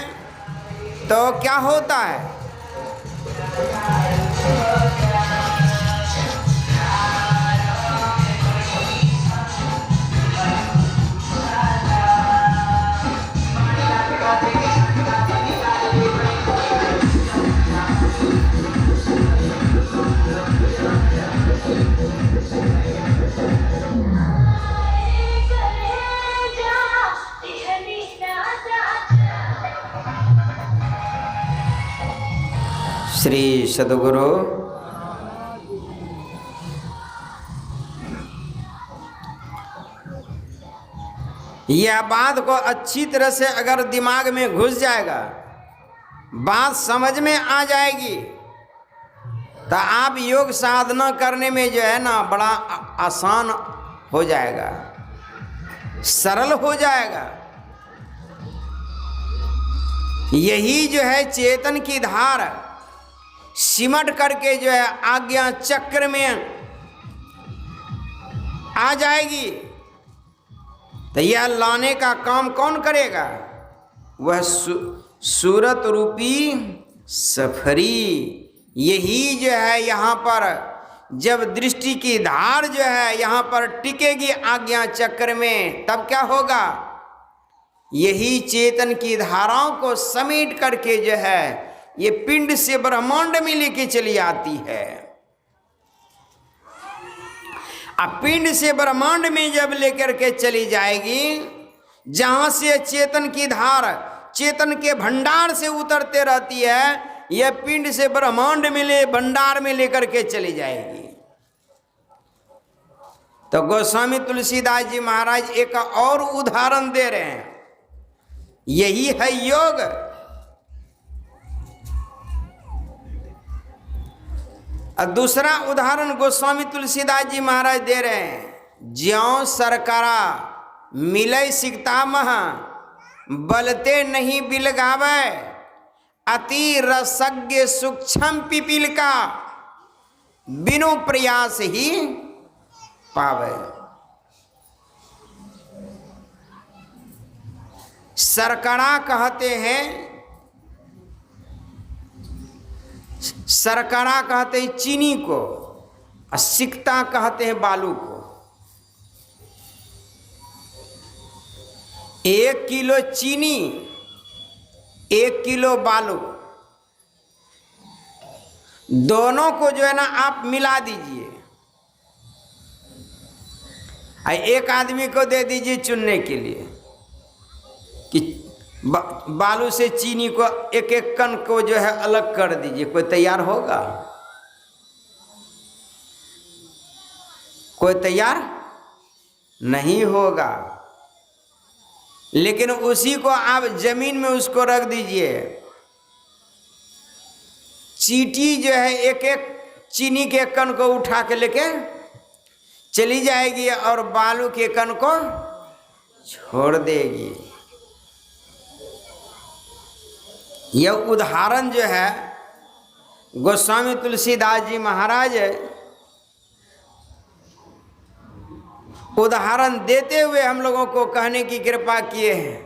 तो क्या होता है? श्री सद्गुरु यह बात को अच्छी तरह से अगर दिमाग में घुस जाएगा, बात समझ में आ जाएगी, तो आप योग साधना करने में जो है ना बड़ा आसान हो जाएगा, सरल हो जाएगा। यही जो है चेतन की धार सिमट करके जो है आज्ञा चक्र में आ जाएगी, तो यह लाने का काम कौन करेगा? वह सूरत रूपी सफरी। यही जो है यहाँ पर जब दृष्टि की धार जो है यहाँ पर टिकेगी आज्ञा चक्र में, तब क्या होगा? यही चेतन की धाराओं को समेट करके जो है ये पिंड से ब्रह्मांड में लेके चली आती है। अब पिंड से ब्रह्मांड में जब लेकर के चली जाएगी, जहां से चेतन की धार चेतन के भंडार से उतरते रहती है, यह पिंड से ब्रह्मांड में भंडार में लेकर के चली जाएगी। तो गोस्वामी तुलसीदास जी महाराज एक और उदाहरण दे रहे हैं, यही है योग। और दूसरा उदाहरण गोस्वामी तुलसीदास जी महाराज दे रहे हैं, ज्यों सरकारा मिले सिकता मह बलते नहीं बिलगावे, अति रसज्ञ सूक्ष्म पिपील का बिनु प्रयास ही पावे। सरकड़ा कहते हैं, सरकड़ा कहते हैं चीनी को, और सिकता कहते हैं बालू को। 1 किलो चीनी 1 किलो बालू, दोनों को जो है ना आप मिला दीजिए, एक आदमी को दे दीजिए चुनने के लिए कि बालू से चीनी को एक एक कण को जो है अलग कर दीजिए। कोई तैयार होगा? कोई तैयार नहीं होगा। लेकिन उसी को आप जमीन में उसको रख दीजिए, चींटी जो है एक एक चीनी के कण को उठा के लेके चली जाएगी और बालू के कण को छोड़ देगी। यह उदाहरण जो है गोस्वामी तुलसीदास जी महाराज उदाहरण देते हुए हम लोगों को कहने की कृपा किए हैं।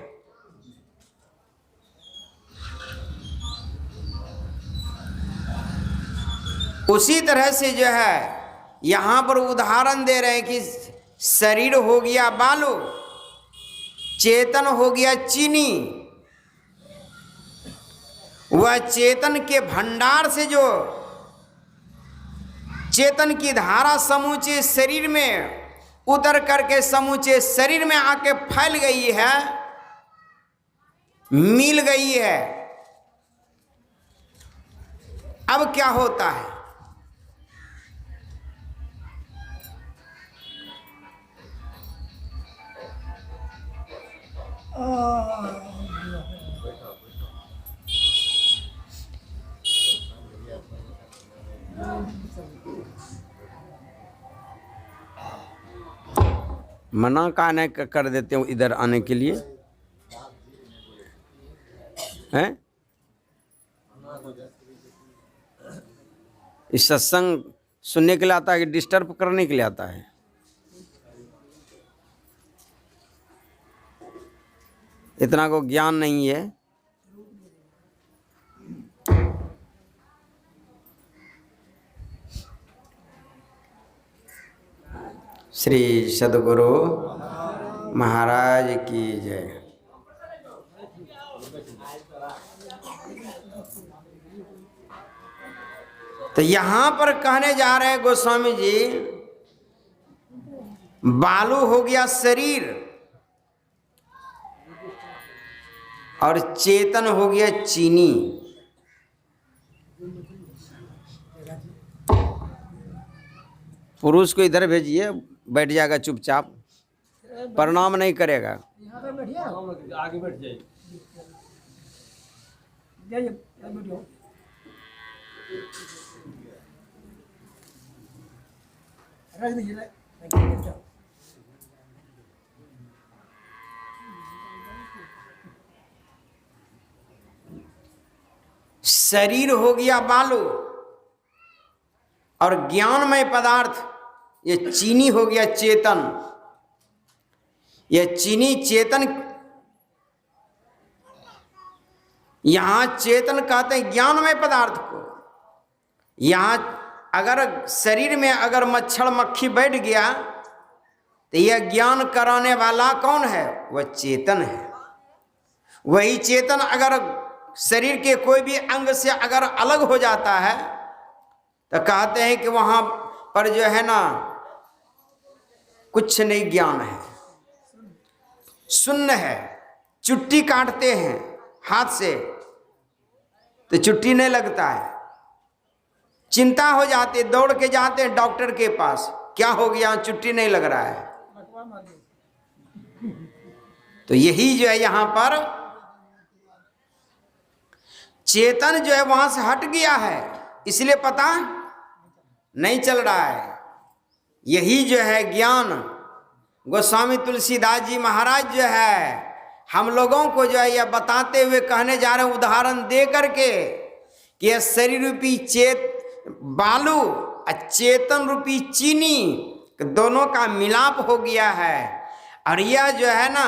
उसी तरह से जो है यहाँ पर उदाहरण दे रहे हैं कि शरीर हो गया बालू, चेतन हो गया चीनी। वह चेतन के भंडार से जो चेतन की धारा समूचे शरीर में उतर करके समूचे शरीर में आके फैल गई है, मिल गई है। अब क्या होता है? मना काने कर देते हो इधर आने के लिए हैं? इस सत्संग सुनने के लिए आता है कि डिस्टर्ब करने के लिए आता है? इतना को ज्ञान नहीं है। श्री सद्गुरु महाराज की जय। तो यहां पर कहने जा रहे हैं गोस्वामी जी, बालू हो गया शरीर और चेतन हो गया चीनी। पुरुष को इधर भेजिए, बैठ जाएगा चुपचाप, प्रणाम नहीं करेगा। आगे बैठ जाइए। शरीर हो गया बालू और ज्ञानमय पदार्थ ये चीनी हो गया चेतन। ये चीनी चेतन, यहां चेतन कहते हैं ज्ञानमय पदार्थ को। यहां अगर शरीर में अगर मच्छर मक्खी बैठ गया तो यह ज्ञान कराने वाला कौन है? वह चेतन है। वही चेतन अगर शरीर के कोई भी अंग से अगर अलग हो जाता है तो कहते हैं कि वहां पर जो है ना कुछ नहीं, ज्ञान है, शून्य है। चुट्टी काटते हैं हाथ से तो चुट्टी नहीं लगता है, चिंता हो जाती है, दौड़ के जाते हैं डॉक्टर के पास, क्या हो गया, चुट्टी नहीं लग रहा है। तो यही जो है यहां पर चेतन जो है वहां से हट गया है, इसलिए पता नहीं चल रहा है। यही जो है ज्ञान गोस्वामी तुलसीदास जी महाराज जो है हम लोगों को जो है यह बताते हुए कहने जा रहे हैं, उदाहरण दे करके कि यह शरीर रूपी बालू और चेतन रूपी चीनी दोनों का मिलाप हो गया है। और यह जो है ना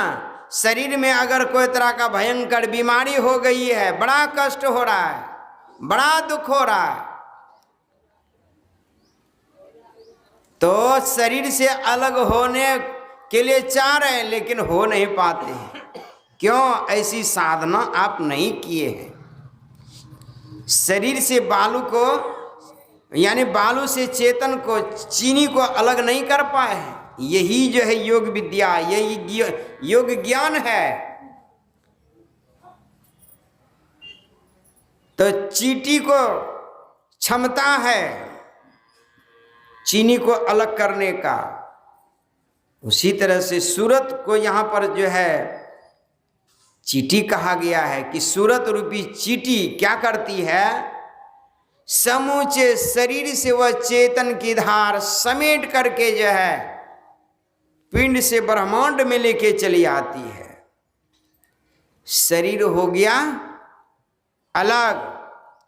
शरीर में अगर कोई तरह का भयंकर बीमारी हो गई है, बड़ा कष्ट हो रहा है, बड़ा दुख हो रहा है, तो शरीर से अलग होने के लिए चाह रहे हैं लेकिन हो नहीं पाते हैं। क्यों? ऐसी साधना आप नहीं किए हैं। शरीर से बालू को यानी बालू से चेतन को, चीनी को अलग नहीं कर पाए हैं। यही जो है योग विद्या, यही योग ज्ञान है। तो चीटी को क्षमता है चीनी को अलग करने का, उसी तरह से सूरत को यहां पर जो है चीटी कहा गया है कि सूरत रूपी चीटी क्या करती है? समूचे शरीर से वह चेतन की धार समेट करके जो है पिंड से ब्रह्मांड में लेके चली आती है। शरीर हो गया अलग,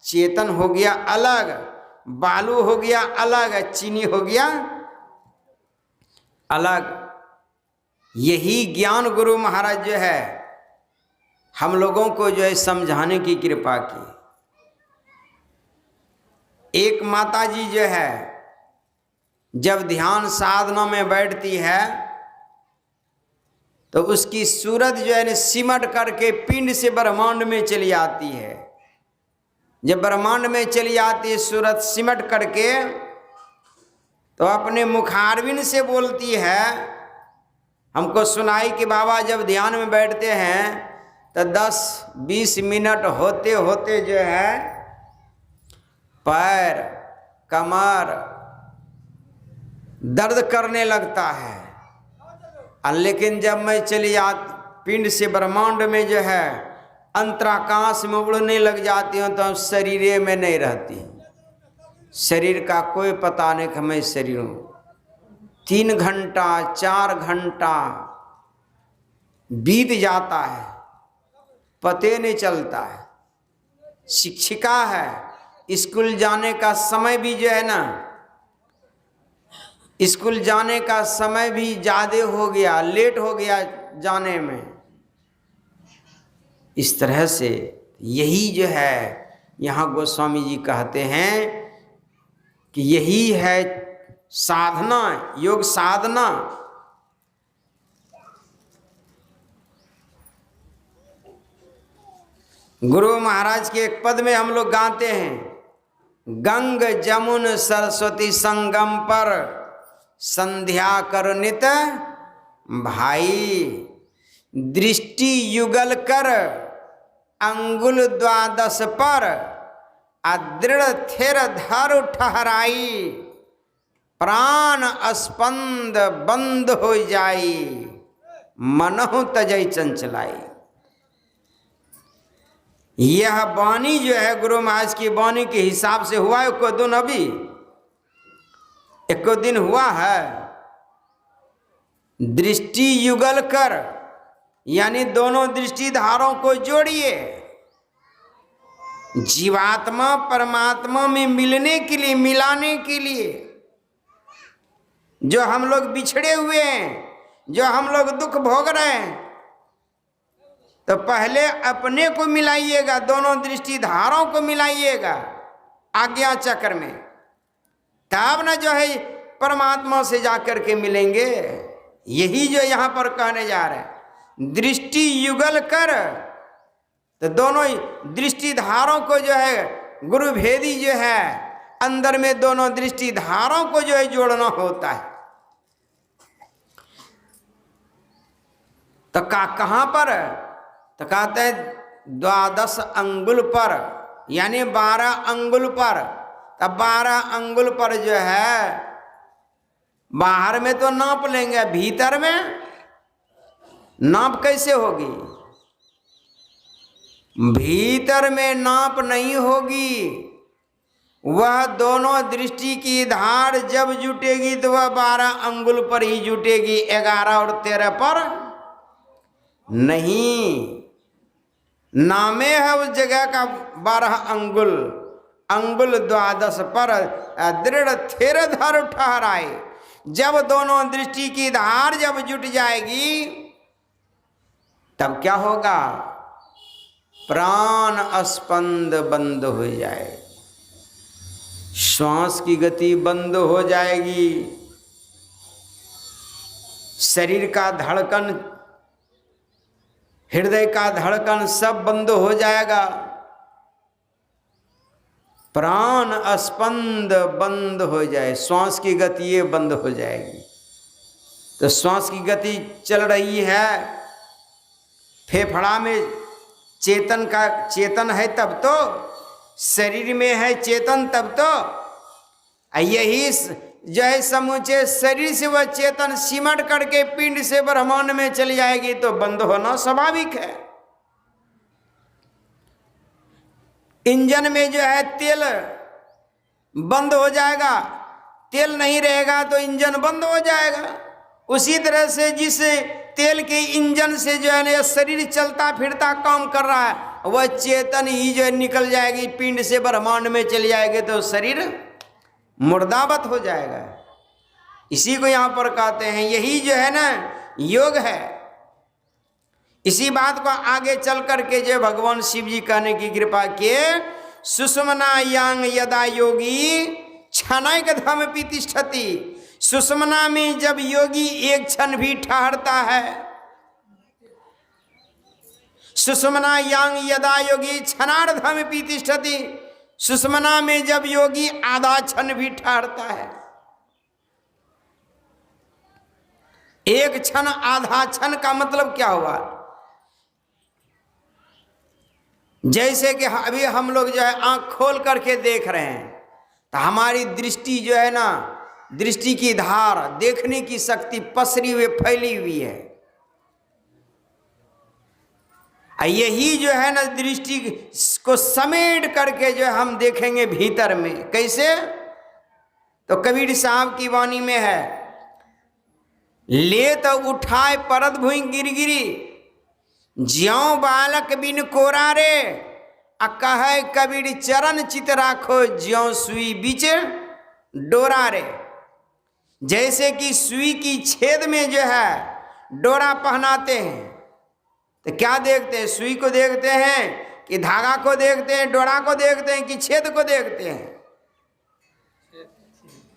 चेतन हो गया अलग, बालू हो गया अलग, चीनी हो गया अलग। यही ज्ञान गुरु महाराज जो है हम लोगों को जो है समझाने की कृपा की। एक माता जी जो है जब ध्यान साधना में बैठती है तो उसकी सूरत जो है सिमट करके पिंड से ब्रह्मांड में चली आती है। जब ब्रह्मांड में चली आती है सूरत सिमट करके, तो अपने मुखारविंद से बोलती है, हमको सुनाई कि बाबा जब ध्यान में बैठते हैं तो 10-20 मिनट होते होते जो है पैर कमर दर्द करने लगता है। लेकिन जब मैं चली पिंड से ब्रह्मांड में जो है अंतराकाश में उड़ने लग जाती हूँ तो शरीर में नहीं रहती, शरीर का कोई पता नहीं कि मैं शरीर हूँ। 3 घंटा 4 घंटा बीत जाता है, पते नहीं चलता है। शिक्षिका है, स्कूल जाने का समय भी जो है ना, स्कूल जाने का समय भी ज़्यादा हो गया, लेट हो गया जाने में, इस तरह से यही जो है यहाँ गोस्वामी जी कहते हैं कि यही है साधना, योग साधना। गुरु महाराज के एक पद में हम लोग गाते हैं, गंग जमुन सरस्वती संगम पर संध्या कर नित भाई, दृष्टि युगल कर अंगुल द्वादश पर, अदृढ़ थिर धर ठहराई, प्राण स्पंद बंद हो जाई, मनहु तजई चंचलाई। यह वाणी जो है गुरु महाराज की वाणी के हिसाब से हुआ है। को दिन अभी एक दिन हुआ है, दृष्टि युगल कर, यानी दोनों दृष्टि धारों को जोड़िए। जीवात्मा परमात्मा में मिलने के लिए, मिलाने के लिए, जो हम लोग बिछड़े हुए हैं, जो हम लोग दुख भोग रहे हैं, तो पहले अपने को मिलाइएगा, दोनों दृष्टि धारों को मिलाइएगा आज्ञा चक्र में, तब न जो है परमात्मा से जाकर के मिलेंगे। यही जो यहाँ पर कहने जा रहे हैं, दृष्टि युगल कर, तो दोनों दृष्टि धारों को जो है गुरु भेदी जो है अंदर में दोनों दृष्टि धारों को जो है जोड़ना होता है। तो कहाँ पर? तो कहते हैं द्वादश अंगुल पर, यानी 12 अंगुल पर। तब 12 अंगुल पर जो है, बाहर में तो नाप लेंगे, भीतर में नाप कैसे होगी? भीतर में नाप नहीं होगी। वह दोनों दृष्टि की धार जब जुटेगी तो वह 12 अंगुल पर ही जुटेगी, 11 और 13 पर नहीं। नामे है उस जगह का 12 अंगुल, अंगुल द्वादश पर दृढ़ थिर धर ठहराए। जब दोनों दृष्टि की धार जब जुट जाएगी तब क्या होगा? प्राण स्पंद बंद हो जाए, श्वास की गति बंद हो जाएगी, शरीर का धड़कन, हृदय का धड़कन सब बंद हो जाएगा, प्राण स्पंद बंद हो जाए, श्वास की गति ये बंद हो जाएगी। तो श्वास की गति चल रही है, फेफड़ा में चेतन का चेतन है तब तो, शरीर में है चेतन तब तो। यही जो है समूचे शरीर से वह चेतन सिमट करके पिंड से ब्रह्मांड में चली जाएगी तो बंद होना स्वाभाविक है। इंजन में जो है तेल बंद हो जाएगा, तेल नहीं रहेगा तो इंजन बंद हो जाएगा। उसी तरह से जिस तेल के इंजन से जो है ना शरीर चलता फिरता काम कर रहा है, वह चेतन ही जो है निकल जाएगी, पिंड से ब्रह्मांड में चली जाएगी तो शरीर मुर्दावत हो जाएगा। इसी को यहाँ पर कहते हैं, यही जो है ना योग है। इसी बात को आगे चल करके जो भगवान शिव जी कहने की कृपा किए, सुषुम्ना यांग यदा योगी क्षणैक धम प्रतिष्ठति। सुषुम्ना में जब योगी एक क्षण भी ठहरता है, सुषुम्ना यांग यदा योगी क्षणार्धम प्रतिष्ठति। सुषुम्ना में जब योगी आधा क्षण भी ठहरता है, एक क्षण आधा क्षण का मतलब क्या हुआ? जैसे कि अभी हम लोग जो है आंख खोल करके देख रहे हैं तो हमारी दृष्टि जो है ना, दृष्टि की धार, देखने की शक्ति पसरी हुई फैली हुई है। यही जो है ना दृष्टि को समेट करके जो हम देखेंगे भीतर में। कैसे? तो कबीर साहब की वाणी में है, ले तो उठाए परत भुई गिरगिरी, ज्यों बालक बिन कोरा रे, आ कहे कबीर चरण चित राखो, ज्यों सुई बीच डोरा रे। जैसे कि सुई की छेद में जो है डोरा पहनाते हैं, तो क्या देखते हैं? सुई को देखते हैं कि धागा को देखते हैं, डोरा को देखते हैं कि छेद को देखते हैं?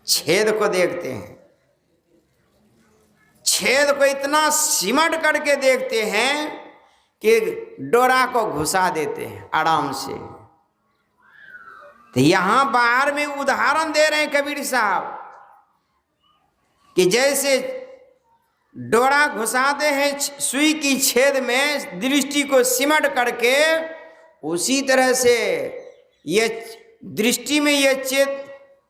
छेद को देखते हैं। छेद को इतना सिमट करके देखते हैं कि डोरा को घुसा देते हैं आराम से। तो यहां बाहर में उदाहरण दे रहे हैं कबीर साहब कि जैसे डोरा घुसाते हैं सुई की छेद में दृष्टि को सिमट करके, उसी तरह से ये दृष्टि में ये चेत,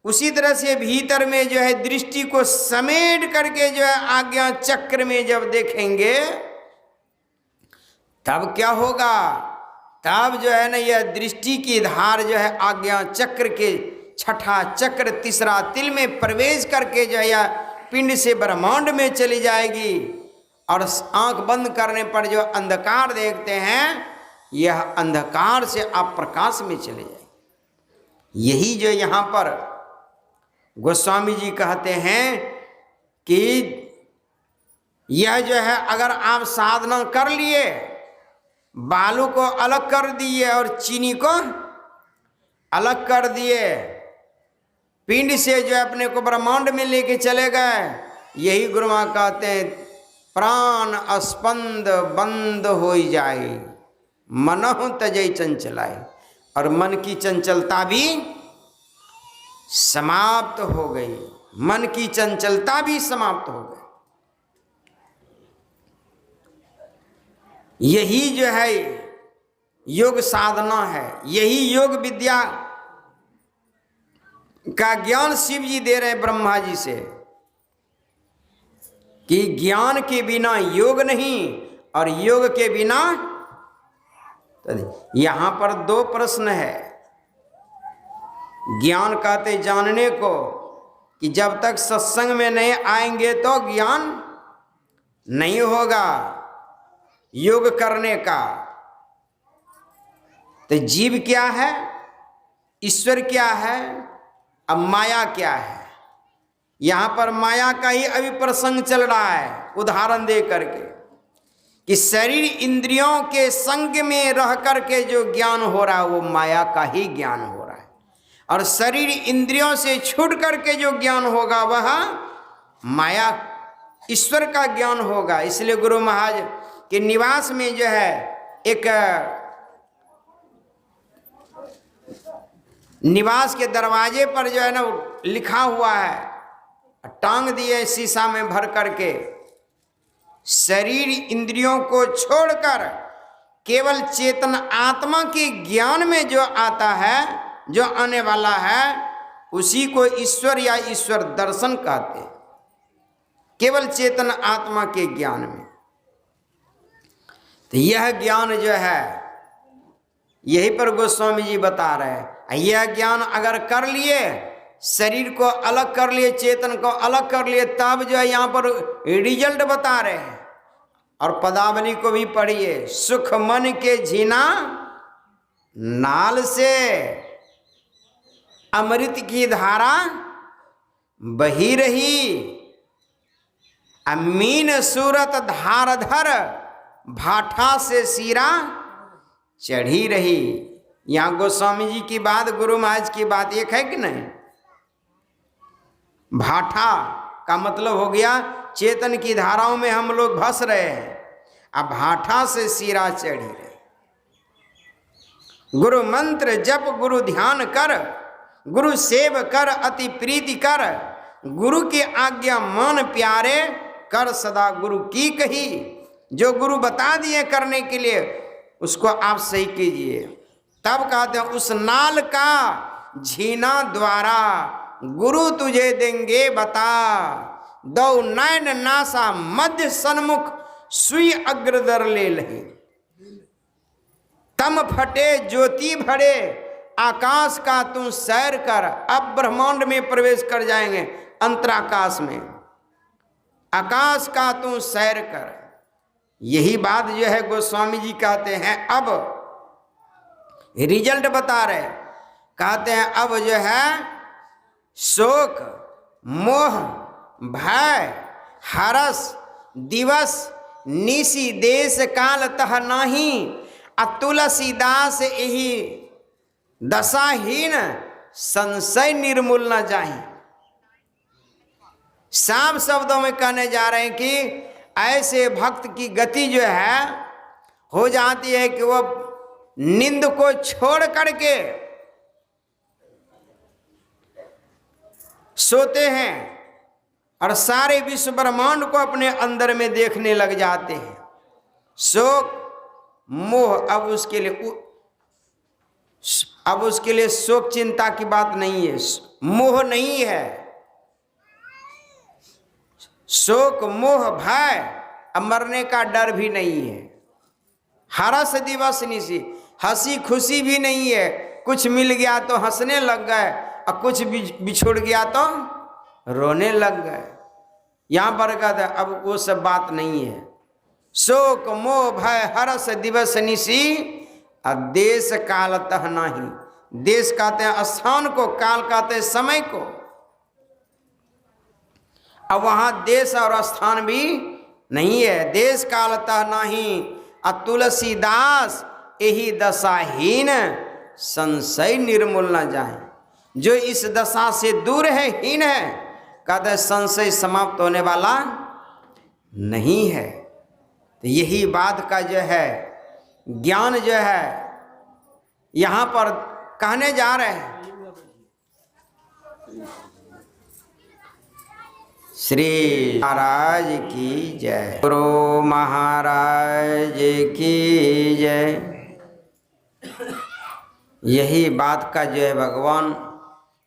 उसी तरह से भीतर में जो है दृष्टि को समेट करके जो है आज्ञा चक्र में जब देखेंगे तब क्या होगा? तब जो है ना यह दृष्टि की धार जो है आज्ञा चक्र के छठा चक्र तीसरा तिल में प्रवेश करके जो है पिंड से ब्रह्मांड में चली जाएगी, और आंख बंद करने पर जो अंधकार देखते हैं यह अंधकार से आप प्रकाश में चले जाएंगे। यही जो यहाँ पर गोस्वामी जी कहते हैं कि यह जो है अगर आप साधना कर लिए, बालू को अलग कर दिए और चीनी को अलग कर दिए, पिंड से जो अपने को ब्रह्मांड में लेके चले गए, यही गुरु माँ कहते हैं प्राण स्पंद बंद हो जाए, मनहु तजय चंचलाए, और मन की चंचलता भी समाप्त हो गई, मन की चंचलता भी समाप्त हो गई। यही जो है योग साधना है, यही योग विद्या का ज्ञान शिव जी दे रहे हैं ब्रह्मा जी से कि ज्ञान के बिना योग नहीं और योग के बिना। तो यहां पर दो प्रश्न है। ज्ञान कहते जानने को कि जब तक सत्संग में नहीं आएंगे तो ज्ञान नहीं होगा योग करने का। तो जीव क्या है, ईश्वर क्या है, अब माया क्या है? यहां पर माया का ही अभी प्रसंग चल रहा है, उदाहरण दे करके कि शरीर इंद्रियों के संग में रह करके जो ज्ञान हो रहा है वो माया का ही ज्ञान हो रहा है, और शरीर इंद्रियों से छूट करके जो ज्ञान होगा वह माया ईश्वर का ज्ञान होगा। इसलिए गुरु महाराज के निवास में जो है एक निवास के दरवाजे पर जो है ना लिखा हुआ है, टांग दिए शीशा में भर करके, शरीर इंद्रियों को छोड़कर केवल चेतन आत्मा के ज्ञान में जो आता है, जो आने वाला है, उसी को ईश्वर या ईश्वर दर्शन कहते हैं, केवल चेतन आत्मा के ज्ञान में। तो यह ज्ञान जो है यही पर गोस्वामी जी बता रहे हैं, यह ज्ञान अगर कर लिए, शरीर को अलग कर लिए, चेतन को अलग कर लिए, तब जो है यहाँ पर रिजल्ट बता रहे हैं। और पदावली को भी पढ़िए, सुख मन के झीना नाल से अमृत की धारा बही रही, अमीन सूरत धार धर भाठा से सीरा चढ़ी रही। यहाँ गोस्वामी जी की बात, गुरु महाराज की बात एक है कि नहीं? भाठा का मतलब हो गया चेतन की धाराओं में हम लोग भस रहे हैं, अब भाठा से सीरा चढ़ी रही। गुरु मंत्र जप, गुरु ध्यान कर, गुरु सेव कर, अति प्रीति कर, गुरु की आज्ञा मान प्यारे, कर सदा गुरु की कही। जो गुरु बता दिए करने के लिए उसको आप सही कीजिए। तब कहते हैं उस नाल का झीना द्वारा गुरु तुझे देंगे बता, दो नैन नासा मध्य सन्मुख सुई अग्रदर ले लही, तम फटे ज्योति भरे आकाश का तू सैर कर। अब ब्रह्मांड में प्रवेश कर जाएंगे, अंतराकाश में, आकाश का तू सैर कर। यही बात जो है गोस्वामी जी कहते हैं, अब रिजल्ट बता रहे, कहते हैं अब जो है शोक मोह भय हरस दिवस निसी देश काल तह नाही, आ तुलसीदास यही दशाहीन संशय निर्मूल न जाहि। साफ शब्दों में कहने जा रहे हैं कि ऐसे भक्त की गति जो है हो जाती है कि वह निंद को छोड़ करके सोते हैं और सारे विश्व ब्रह्मांड को अपने अंदर में देखने लग जाते हैं। शोक मोह अब उसके लिए शोक चिंता की बात नहीं है, मोह नहीं है। शोक मोह भय अब मरने का डर भी नहीं है। हरस दिवस निशी, हंसी खुशी भी नहीं है। कुछ मिल गया तो हंसने लग गए और कुछ बिछुड़ गया तो रोने लग गए। यहाँ पर कहते अब वो सब बात नहीं है। शोक मोह भय हरस दिवस निशी, और देश काल तह नाही। देश कहते हैं स्थान को, काल कहते हैं समय को। अब वहां देश और स्थान भी नहीं है। देश काल तह नाही, और तुलसीदास यही दशाहीन संशय निर्मूल न जाए। जो इस दशा से दूर है, हीन है, कहते संशय समाप्त होने वाला नहीं है। तो यही बात का जो है ज्ञान जो है यहाँ पर कहने जा रहे हैं। श्री महाराज की जय, गुरु महाराज की जय। यही बात का जो है भगवान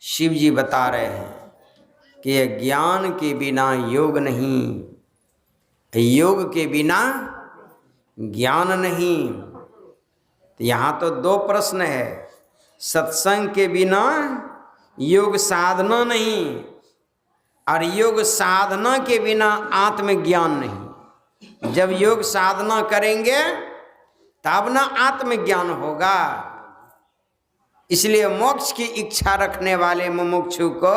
शिव जी बता रहे हैं कि ज्ञान के बिना योग नहीं, योग के बिना ज्ञान नहीं। तो यहाँ तो दो प्रश्न है। सत्संग के बिना योग साधना नहीं, और योग साधना के बिना आत्मज्ञान नहीं। जब योग साधना करेंगे तब ना आत्मज्ञान होगा। इसलिए मोक्ष की इच्छा रखने वाले मुमुक्षु को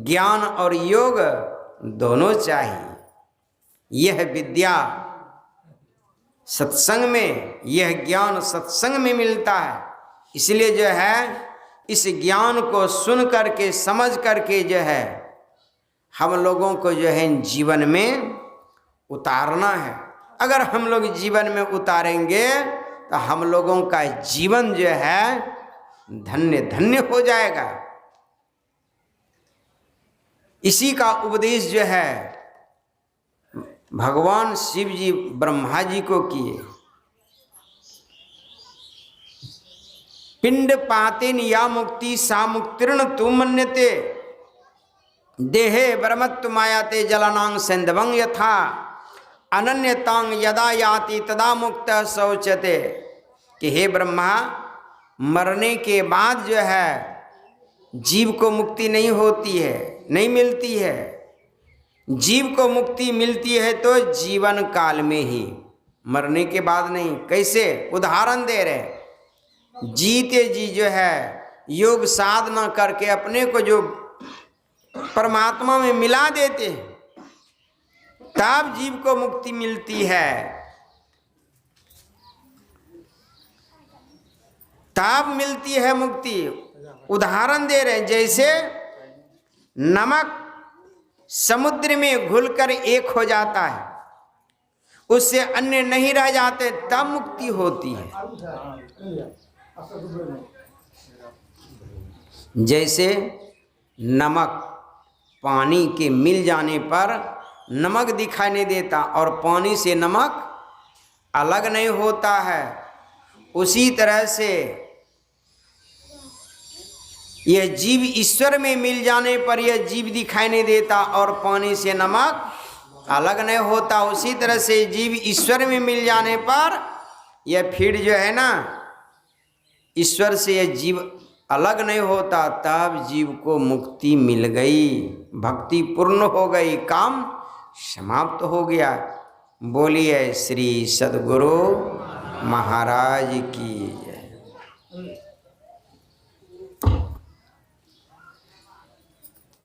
ज्ञान और योग दोनों चाहिए। यह विद्या सत्संग में, यह ज्ञान सत्संग में मिलता है। इसलिए जो है इस ज्ञान को सुन करके समझ करके जो है हम लोगों को जो है जीवन में उतारना है। अगर हम लोग जीवन में उतारेंगे तो हम लोगों का जीवन जो है धन्य धन्य हो जाएगा। इसी का उपदेश जो है भगवान शिव जी ब्रह्मा जी को किए। पिंड पातेन या मुक्ति सा मुक्तिर्न तु मन्यते, देहे ब्रह्मत्व मायाते जलानांग संधवंग यथा, अनन्यतांग यदा याति तदा मुक्त शौचते। कि हे ब्रह्मा, मरने के बाद जो है जीव को मुक्ति नहीं होती है, नहीं मिलती है। जीव को मुक्ति मिलती है तो जीवन काल में ही, मरने के बाद नहीं। कैसे? उदाहरण दे रहे। जीते जी जो है योग साधना करके अपने को जो परमात्मा में मिला देते हैं तब जीव को मुक्ति मिलती है। तब मिलती है मुक्ति। उदाहरण दे रहे हैं, जैसे नमक समुद्र में घुलकर एक हो जाता है, उससे अन्य नहीं रह जाते, तब मुक्ति होती है। जैसे नमक पानी के मिल जाने पर नमक दिखाई नहीं देता और पानी से नमक अलग नहीं होता है, उसी तरह से यह जीव ईश्वर में मिल जाने पर यह जीव दिखाई नहीं देता और पानी से नमक अलग नहीं होता। उसी तरह से जीव ईश्वर में मिल जाने पर यह फिर जो है ना, ईश्वर से यह जीव अलग नहीं होता, तब जीव को मुक्ति मिल गई, भक्ति पूर्ण हो गई, काम समाप्त हो गया। बोलिए श्री सद्गुरु महाराज की जय।